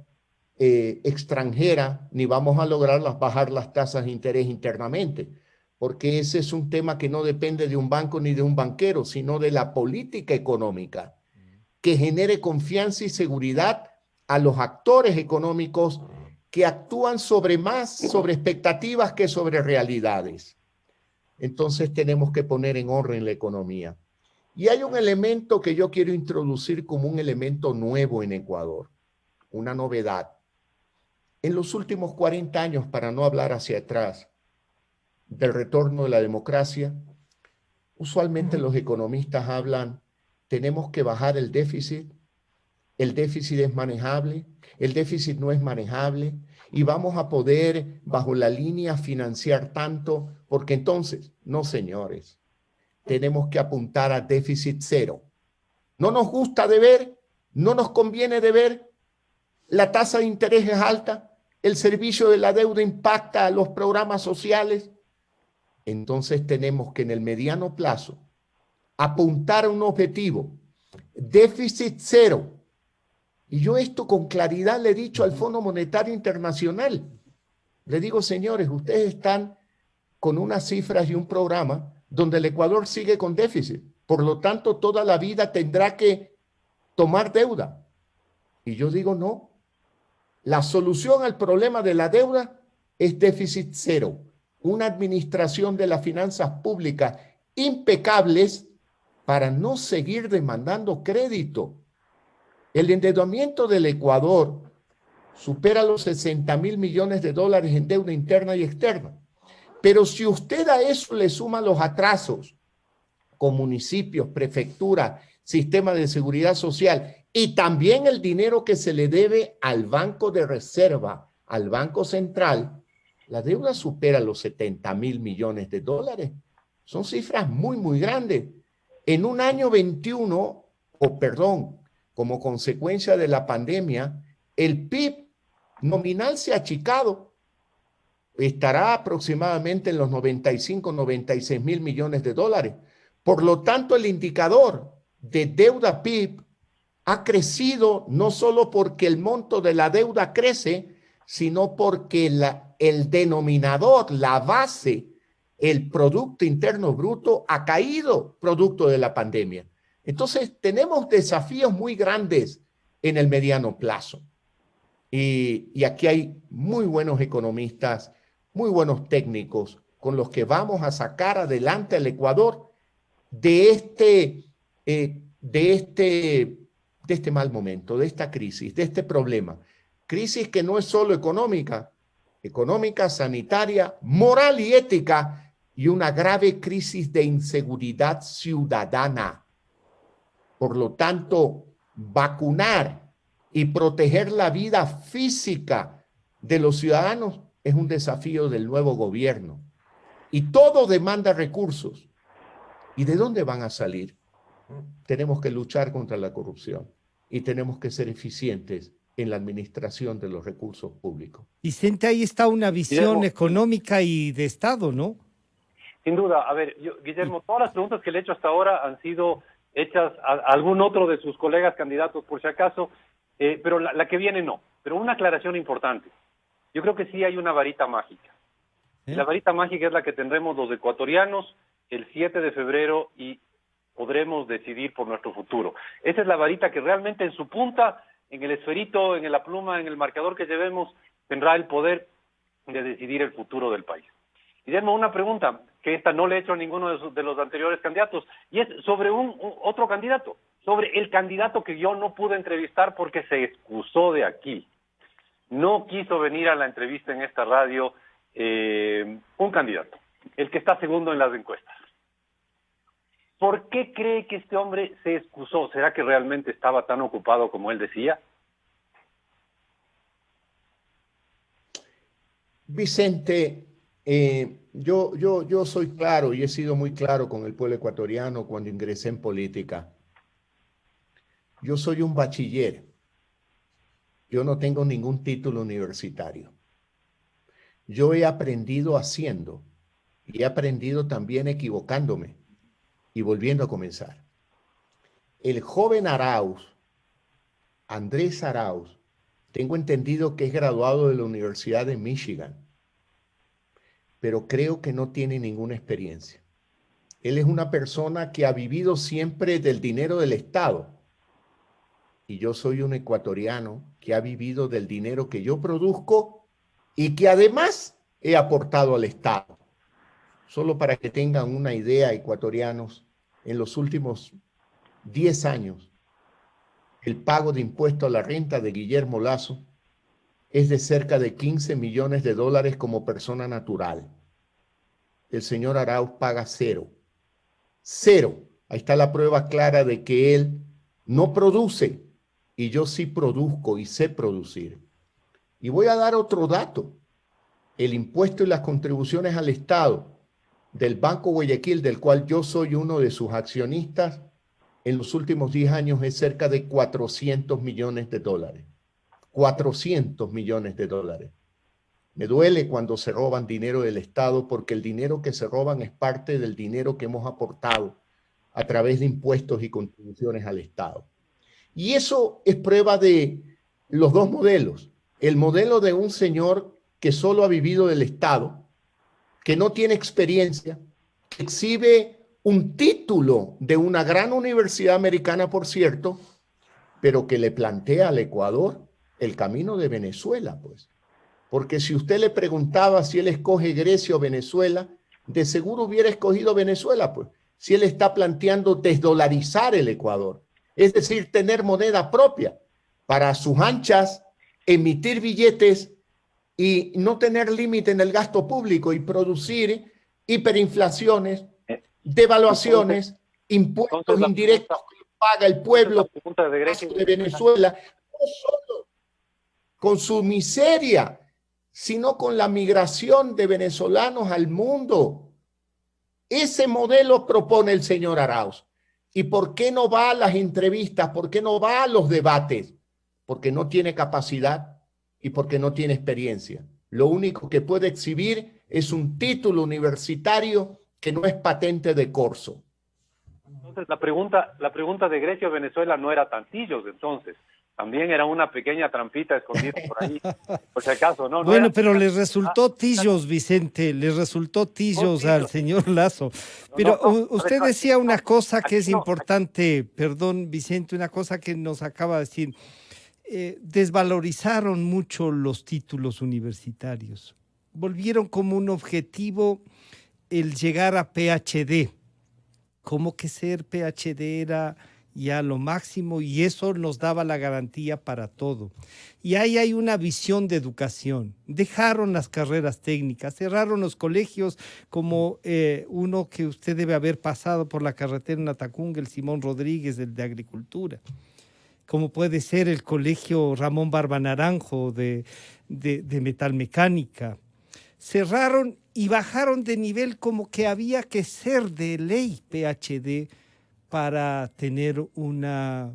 Speaker 6: extranjera, ni vamos a lograr bajar las tasas de interés internamente, porque ese es un tema que no depende de un banco ni de un banquero, sino de la política económica, que genere confianza y seguridad a los actores económicos que actúan sobre expectativas que sobre realidades. Entonces tenemos que poner en orden la economía. Y hay un elemento que yo quiero introducir como un elemento nuevo en Ecuador, una novedad. En los últimos 40 años, para no hablar hacia atrás, del retorno de la democracia, usualmente los economistas hablan, tenemos que bajar el déficit es manejable, el déficit no es manejable, y vamos a poder, bajo la línea, financiar tanto, porque entonces, no señores, tenemos que apuntar a déficit cero. No nos gusta deber, no nos conviene deber, la tasa de interés es alta, el servicio de la deuda impacta a los programas sociales. Entonces tenemos que en el mediano plazo apuntar a un objetivo, déficit cero. Y yo esto con claridad le he dicho al Fondo Monetario Internacional. Le digo, señores, ustedes están con unas cifras y un programa donde el Ecuador sigue con déficit. Por lo tanto, toda la vida tendrá que tomar deuda. Y yo digo, no. La solución al problema de la deuda es déficit cero. Una administración de las finanzas públicas impecables para no seguir demandando crédito. El endeudamiento del Ecuador supera los 60.000 millones de dólares en deuda interna y externa. Pero si usted a eso le suma los atrasos con municipios, prefectura, sistema de seguridad social y también el dinero que se le debe al Banco de Reserva, al Banco Central, la deuda supera los 70.000 millones de dólares. Son cifras muy, muy grandes. En un año 21, como consecuencia de la pandemia, el PIB nominal se ha achicado. Estará aproximadamente en los 95, 96 mil millones de dólares. Por lo tanto, el indicador de deuda PIB ha crecido no solo porque el monto de la deuda crece, sino porque el denominador, la base, el Producto Interno Bruto ha caído producto de la pandemia. Entonces, tenemos desafíos muy grandes en el mediano plazo. Y aquí hay muy buenos economistas, muy buenos técnicos con los que vamos a sacar adelante al Ecuador de este de este mal momento, de esta crisis, de este problema. Crisis que no es solo económica, sanitaria, moral y ética, y una grave crisis de inseguridad ciudadana. Por lo tanto, vacunar y proteger la vida física de los ciudadanos es un desafío del nuevo gobierno. Y todo demanda recursos. ¿Y de dónde van a salir? Tenemos que luchar contra la corrupción y tenemos que ser eficientes en la administración de los recursos públicos.
Speaker 5: Vicente, ahí está una visión económica y de Estado, ¿no?
Speaker 7: Sin duda. A ver, Guillermo, todas las preguntas que le he hecho hasta ahora han sido hechas a algún otro de sus colegas candidatos, por si acaso, pero la que viene no. Pero una aclaración importante. Yo creo que sí hay una varita mágica. La varita mágica es la que tendremos los ecuatorianos el 7 de febrero y podremos decidir por nuestro futuro. Esa es la varita que realmente en su punta, en el esferito, en la pluma, en el marcador que llevemos, tendrá el poder de decidir el futuro del país. Guillermo, una pregunta que esta no le he hecho a ninguno de los anteriores candidatos, y es sobre otro candidato, sobre el candidato que yo no pude entrevistar porque se excusó de aquí. No quiso venir a la entrevista en esta radio un candidato, el que está segundo en las encuestas. ¿Por qué cree que este hombre se excusó? ¿Será que realmente estaba tan ocupado como él decía?
Speaker 6: Vicente, yo soy claro y he sido muy claro con el pueblo ecuatoriano cuando ingresé en política. Yo soy un bachiller. Yo no tengo ningún título universitario. Yo he aprendido haciendo y he aprendido también equivocándome y volviendo a comenzar. El joven Arauz, Andrés Arauz, tengo entendido que es graduado de la Universidad de Michigan, pero creo que no tiene ninguna experiencia. Él es una persona que ha vivido siempre del dinero del Estado. Y yo soy un ecuatoriano que ha vivido del dinero que yo produzco y que además he aportado al Estado. Solo para que tengan una idea, ecuatorianos, en los últimos 10 años, el pago de impuesto a la renta de Guillermo Lasso es de cerca de 15 millones de dólares como persona natural. El señor Arauz paga cero. Cero. Ahí está la prueba clara de que él no produce y yo sí produzco y sé producir. Y voy a dar otro dato. El impuesto y las contribuciones al Estado del Banco Guayaquil, del cual yo soy uno de sus accionistas, en los últimos 10 años es cerca de 400 millones de dólares. 400 millones de dólares. Me duele cuando se roban dinero del Estado porque el dinero que se roban es parte del dinero que hemos aportado a través de impuestos y contribuciones al Estado. Y eso es prueba de los dos modelos. El modelo de un señor que solo ha vivido del Estado, que no tiene experiencia, que exhibe un título de una gran universidad americana, por cierto, pero que le plantea al Ecuador el camino de Venezuela, pues. Porque si usted le preguntaba si él escoge Grecia o Venezuela, de seguro hubiera escogido Venezuela, pues. Si él está planteando desdolarizar el Ecuador, es decir, tener moneda propia para sus anchas, emitir billetes y no tener límite en el gasto público y producir hiperinflaciones, devaluaciones, impuestos indirectos que paga el pueblo de Venezuela, no solo con su miseria, sino con la migración de venezolanos al mundo. Ese modelo propone el señor Arauz. ¿Y por qué no va a las entrevistas? ¿Por qué no va a los debates? Porque no tiene capacidad y porque no tiene experiencia. Lo único que puede exhibir es un título universitario que no es patente de corso.
Speaker 7: Entonces, la pregunta de Grecia o Venezuela no era tantillos, entonces. También era una pequeña trampita escondida por ahí, por si acaso, ¿no?
Speaker 5: Bueno, pero les resultó tillos, Vicente, les resultó tillos al señor Lasso. Pero usted decía una cosa que es importante, perdón, Vicente, una cosa que nos acaba de decir. Desvalorizaron mucho los títulos universitarios. Volvieron como un objetivo el llegar a PhD. Como que ser PhD era ya lo máximo, y eso nos daba la garantía para todo. Y ahí hay una visión de educación. Dejaron las carreras técnicas, cerraron los colegios como uno que usted debe haber pasado por la carretera en Atacunga, el Simón Rodríguez, el de Agricultura, como puede ser el colegio Ramón Barba Naranjo de Metalmecánica. Cerraron y bajaron de nivel, como que había que ser de ley PhD para tener una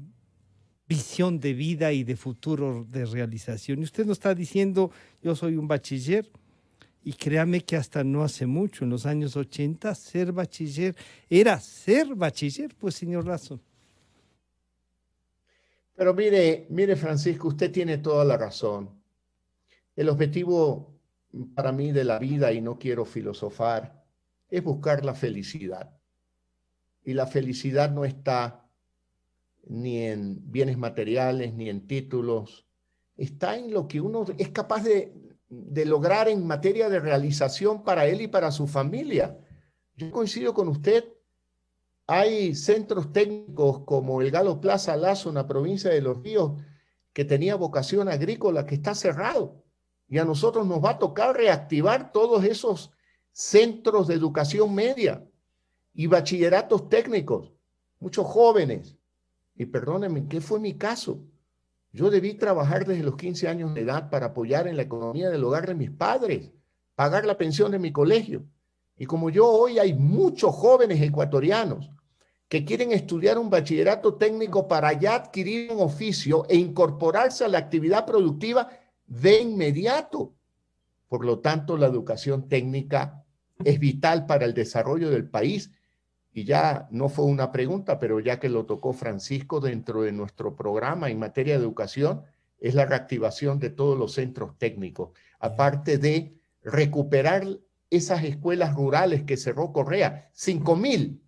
Speaker 5: visión de vida y de futuro de realización. Y usted nos está diciendo, yo soy un bachiller, y créame que hasta no hace mucho, en los años 80, ser bachiller era ser bachiller, pues, señor Lazo.
Speaker 6: Pero mire, Francisco, usted tiene toda la razón. El objetivo para mí de la vida, y no quiero filosofar, es buscar la felicidad. Y la felicidad no está ni en bienes materiales, ni en títulos. Está en lo que uno es capaz de lograr en materia de realización para él y para su familia. Yo coincido con usted. Hay centros técnicos como el Galo Plaza Lazo en la provincia de Los Ríos, que tenía vocación agrícola, que está cerrado. Y a nosotros nos va a tocar reactivar todos esos centros de educación media y bachilleratos técnicos. Muchos jóvenes. Y perdónenme, ¿qué fue mi caso? Yo debí trabajar desde los 15 años de edad para apoyar en la economía del hogar de mis padres, pagar la pensión de mi colegio. Y como yo hoy, hay muchos jóvenes ecuatorianos que quieren estudiar un bachillerato técnico para ya adquirir un oficio e incorporarse a la actividad productiva de inmediato. Por lo tanto, la educación técnica es vital para el desarrollo del país. Y ya no fue una pregunta, pero ya que lo tocó Francisco, dentro de nuestro programa en materia de educación, es la reactivación de todos los centros técnicos, aparte de recuperar esas escuelas rurales que cerró Correa, 5.000.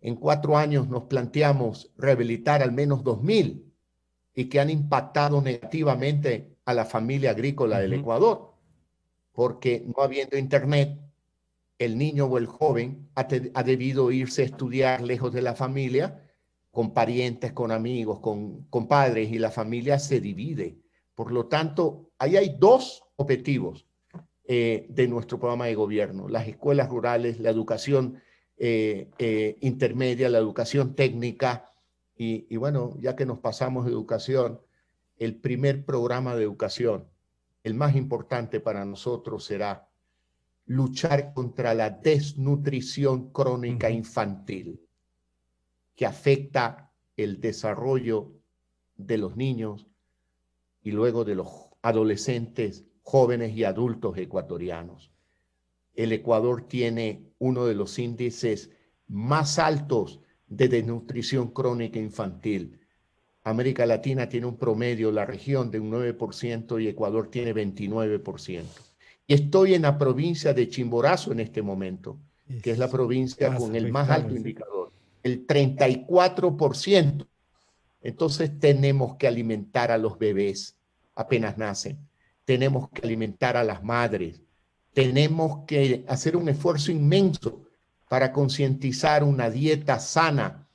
Speaker 6: En 4 años nos planteamos rehabilitar al menos 2.000 y que han impactado negativamente a la familia agrícola del Ecuador, porque no habiendo internet, el niño o el joven ha debido irse a estudiar lejos de la familia, con parientes, con amigos, con padres, y la familia se divide. Por lo tanto, ahí hay 2 objetivos de nuestro programa de gobierno: las escuelas rurales, la educación intermedia, la educación técnica, y bueno, ya que nos pasamos de educación, el primer programa de educación, el más importante para nosotros, será luchar contra la desnutrición crónica infantil, que afecta el desarrollo de los niños y luego de los adolescentes, jóvenes y adultos ecuatorianos. El Ecuador tiene uno de los índices más altos de desnutrición crónica infantil. América Latina tiene un promedio, la región, de un 9%, y Ecuador tiene 29%. Y estoy en la provincia de Chimborazo en este momento, que es la provincia con el más alto indicador, el 34%. Entonces tenemos que alimentar a los bebés apenas nacen, tenemos que alimentar a las madres, tenemos que hacer un esfuerzo inmenso para concientizar una dieta sana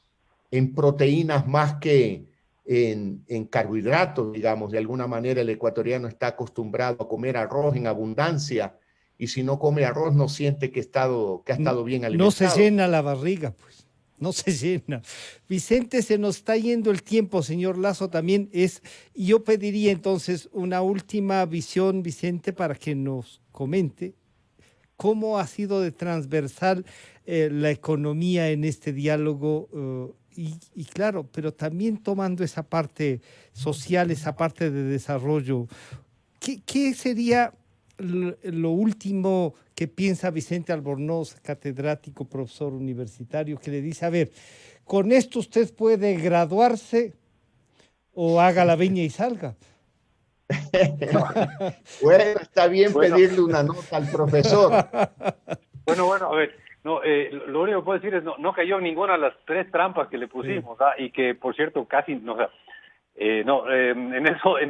Speaker 6: en proteínas más que en carbohidratos, digamos. De alguna manera el ecuatoriano está acostumbrado a comer arroz en abundancia, y si no come arroz no siente que ha estado bien alimentado.
Speaker 5: No se llena la barriga, pues, no se llena. Vicente, se nos está yendo el tiempo, señor Lazo, también es, y yo pediría entonces una última visión, Vicente, para que nos comente cómo ha sido de transversal la economía en este diálogo, y claro, pero también tomando esa parte social, esa parte de desarrollo. ¿Qué sería lo último que piensa Vicente Albornoz, catedrático, profesor universitario, que le dice, a ver, con esto usted puede graduarse o haga la veña y salga?
Speaker 6: Bueno, está bien pedirle una nota al profesor.
Speaker 7: Bueno, a ver, no, lo único que puedo decir es no cayó en ninguna de las 3 trampas que le pusimos, y que, por cierto, casi, en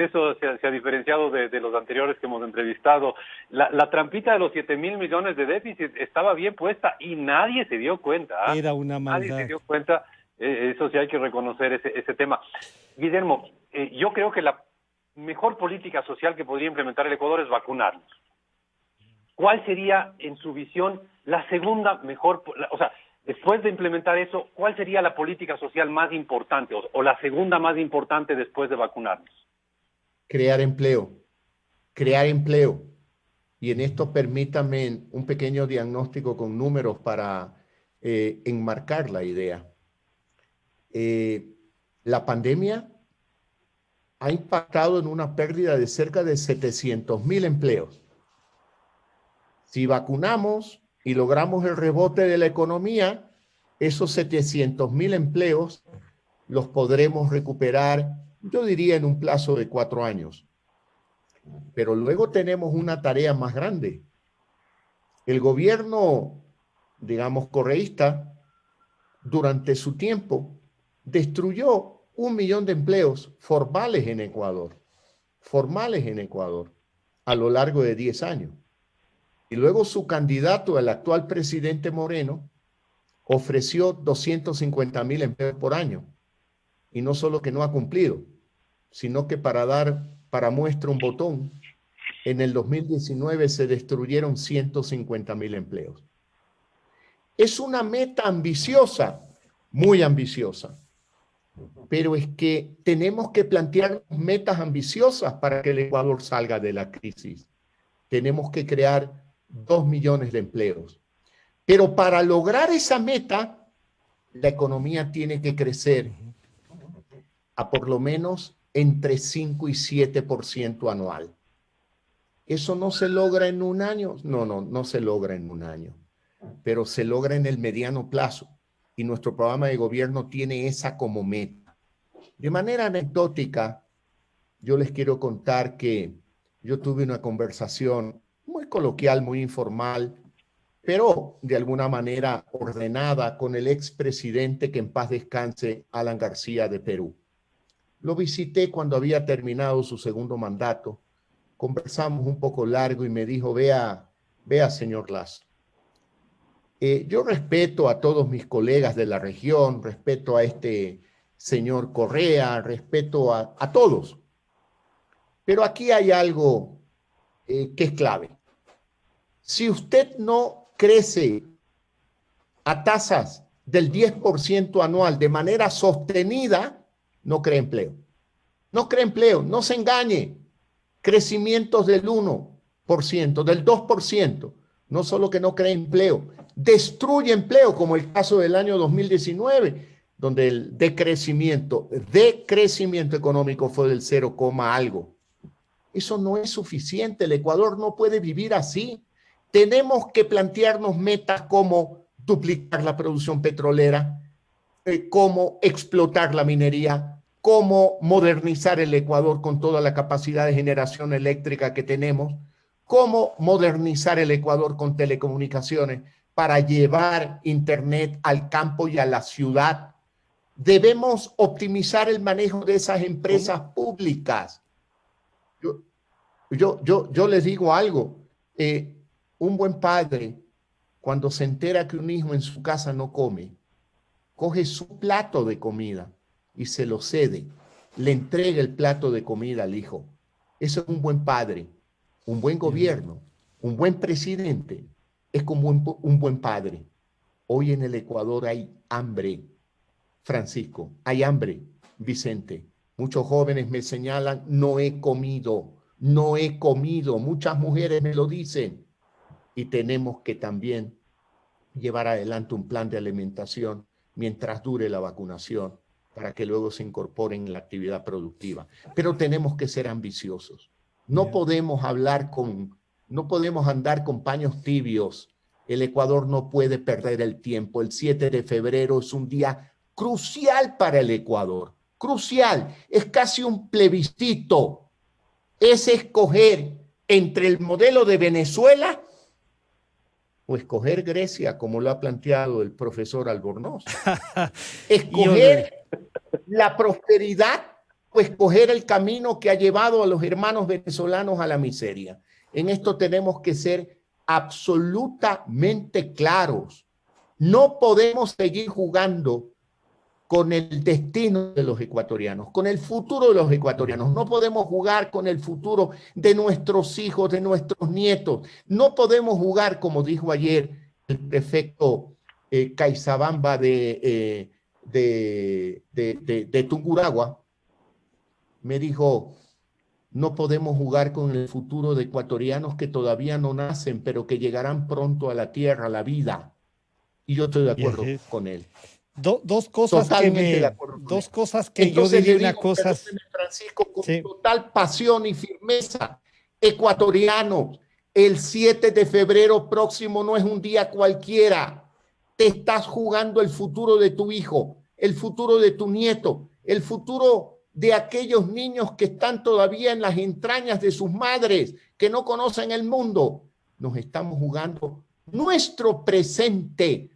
Speaker 7: eso se ha diferenciado de los anteriores que hemos entrevistado. La trampita de los 7.000 millones de déficit estaba bien puesta y nadie se dio cuenta.
Speaker 5: Era una maldad.
Speaker 7: Nadie se dio cuenta Eso sí hay que reconocer ese tema. Guillermo, yo creo que la mejor política social que podría implementar el Ecuador es vacunarnos. ¿Cuál sería, en su visión, la segunda mejor, o sea, después de implementar eso, cuál sería la política social más importante o la segunda más importante después de vacunarnos?
Speaker 6: Crear empleo, crear empleo. Y en esto permítame un pequeño diagnóstico con números para enmarcar la idea. La pandemia ha impactado en una pérdida de cerca de 700.000 empleos. Si vacunamos y logramos el rebote de la economía, esos 700.000 empleos los podremos recuperar, yo diría, en un plazo de 4 años. Pero luego tenemos una tarea más grande. El gobierno, digamos, correísta, durante su tiempo, destruyó 1 millón de empleos formales en Ecuador, a lo largo de 10 años. Y luego su candidato, el actual presidente Moreno, ofreció 250.000 empleos por año. Y no solo que no ha cumplido, sino que para muestra un botón, en el 2019 se destruyeron 150.000 empleos. Es una meta ambiciosa, muy ambiciosa, pero es que tenemos que plantear metas ambiciosas para que el Ecuador salga de la crisis. Tenemos que crear 2 millones de empleos. Pero para lograr esa meta, la economía tiene que crecer a por lo menos entre 5 y 7% anual. ¿Eso no se logra en un año? No se logra en un año, pero se logra en el mediano plazo. Y nuestro programa de gobierno tiene esa como meta. De manera anecdótica, yo les quiero contar que yo tuve una conversación muy coloquial, muy informal, pero de alguna manera ordenada con el expresidente, que en paz descanse, Alan García de Perú. Lo visité cuando había terminado su segundo mandato. Conversamos un poco largo y me dijo, vea, señor Lazo, yo respeto a todos mis colegas de la región, respeto a este señor Correa, respeto a todos. Pero aquí hay algo que es clave. Si usted no crece a tasas del 10% anual de manera sostenida, no crea empleo. No crea empleo, no se engañe. Crecimientos del 1%, del 2%. No solo que no crea empleo, destruye empleo, como el caso del año 2019, donde el decrecimiento económico fue del 0, algo. Eso no es suficiente. El Ecuador no puede vivir así. Tenemos que plantearnos metas como duplicar la producción petrolera, cómo explotar la minería, cómo modernizar el Ecuador con toda la capacidad de generación eléctrica que tenemos, cómo modernizar el Ecuador con telecomunicaciones para llevar Internet al campo y a la ciudad. Debemos optimizar el manejo de esas empresas públicas. Yo les digo algo. Un buen padre, cuando se entera que un hijo en su casa no come, coge su plato de comida y se lo cede, le entrega el plato de comida al hijo. Eso es un buen padre, un buen gobierno, un buen presidente, es como un buen padre. Hoy en el Ecuador hay hambre, Francisco, hay hambre, Vicente. Muchos jóvenes me señalan, no he comido, muchas mujeres me lo dicen. Y tenemos que también llevar adelante un plan de alimentación mientras dure la vacunación, para que luego se incorporen en la actividad productiva. Pero tenemos que ser ambiciosos. No podemos andar con paños tibios. El Ecuador no puede perder el tiempo. El 7 de febrero es un día crucial para el Ecuador. Crucial. Es casi un plebiscito. Es escoger entre el modelo de Venezuela o escoger Grecia, como lo ha planteado el profesor Albornoz. Escoger la prosperidad o escoger el camino que ha llevado a los hermanos venezolanos a la miseria. En esto tenemos que ser absolutamente claros. No podemos seguir jugando con el destino de los ecuatorianos, con el futuro de los ecuatorianos. No podemos jugar con el futuro de nuestros hijos, de nuestros nietos. No podemos jugar, como dijo ayer el prefecto Caizabamba de Tungurahua. Me dijo, no podemos jugar con el futuro de ecuatorianos que todavía no nacen, pero que llegarán pronto a la tierra, a la vida. Y yo estoy de acuerdo con él.
Speaker 5: Dos cosas que
Speaker 6: entonces,
Speaker 5: yo diría una cosa.
Speaker 6: Francisco, con total pasión y firmeza, ecuatorianos, el 7 de febrero próximo no es un día cualquiera. Te estás jugando el futuro de tu hijo, el futuro de tu nieto, el futuro de aquellos niños que están todavía en las entrañas de sus madres, que no conocen el mundo. Nos estamos jugando nuestro presente.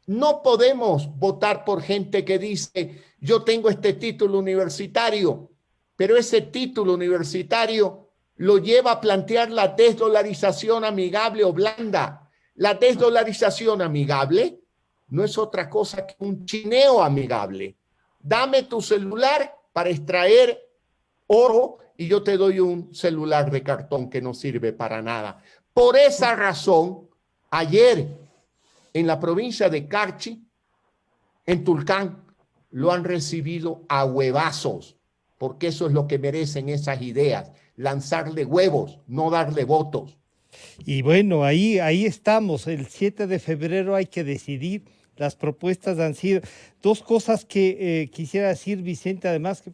Speaker 6: No podemos votar por gente que dice, yo tengo este título universitario, pero ese título universitario lo lleva a plantear la desdolarización amigable o blanda. La desdolarización amigable no es otra cosa que un chineo amigable. Dame tu celular para extraer oro y yo te doy un celular de cartón que no sirve para nada. Por esa razón, ayer en la provincia de Carchi, en Tulcán, lo han recibido a huevazos, porque eso es lo que merecen esas ideas, lanzarle huevos, no darle votos.
Speaker 5: Y bueno, ahí estamos, el 7 de febrero hay que decidir. Las propuestas han sido dos cosas que quisiera decir, Vicente, además, que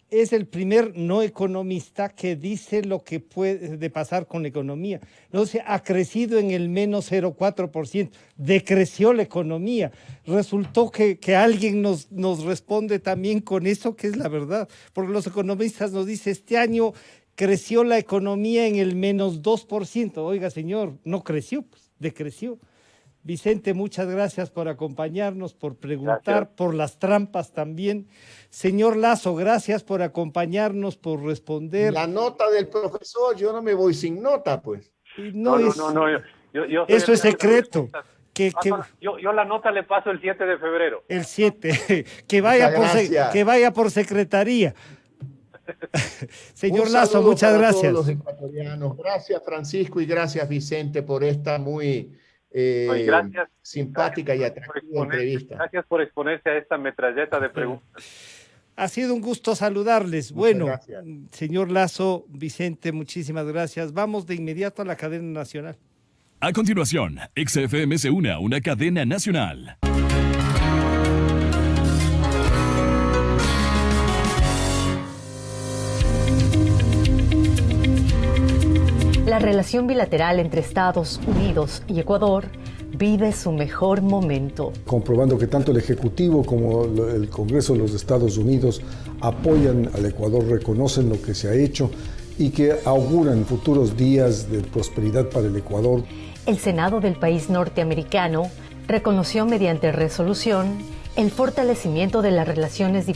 Speaker 5: es el primer no economista que dice lo que puede pasar con la economía. No se ha crecido en el menos 0,4%, decreció la economía. Resultó que alguien nos responde también con eso, que es la verdad, porque los economistas nos dicen, este año creció la economía en el menos 2%. Oiga, señor, no creció, pues, decreció. Vicente, muchas gracias por acompañarnos, por preguntar, por las trampas también. Señor Lazo, gracias por acompañarnos, por responder.
Speaker 6: La nota del profesor, yo no me voy sin nota, pues.
Speaker 7: No. Yo
Speaker 5: eso es secreto.
Speaker 7: Yo la nota le paso el 7 de febrero.
Speaker 5: El 7, que vaya por secretaría. Señor Lazo, muchas gracias.
Speaker 6: Todos los ecuatorianos. Gracias, Francisco, y gracias, Vicente, por esta muy
Speaker 7: gracias,
Speaker 6: simpática y atractiva entrevista.
Speaker 7: Gracias por exponerse a esta metralleta de preguntas.
Speaker 5: Ha sido un gusto saludarles. Bueno, señor Lazo, Vicente, muchísimas gracias. Vamos de inmediato a la cadena nacional.
Speaker 4: A continuación, XFM se une a una cadena nacional.
Speaker 8: La relación bilateral entre Estados Unidos y Ecuador vive su mejor momento.
Speaker 9: Comprobando que tanto el Ejecutivo como el Congreso de los Estados Unidos apoyan al Ecuador, reconocen lo que se ha hecho y que auguran futuros días de prosperidad para el Ecuador.
Speaker 8: El Senado del país norteamericano reconoció mediante resolución el fortalecimiento de las relaciones diplomáticas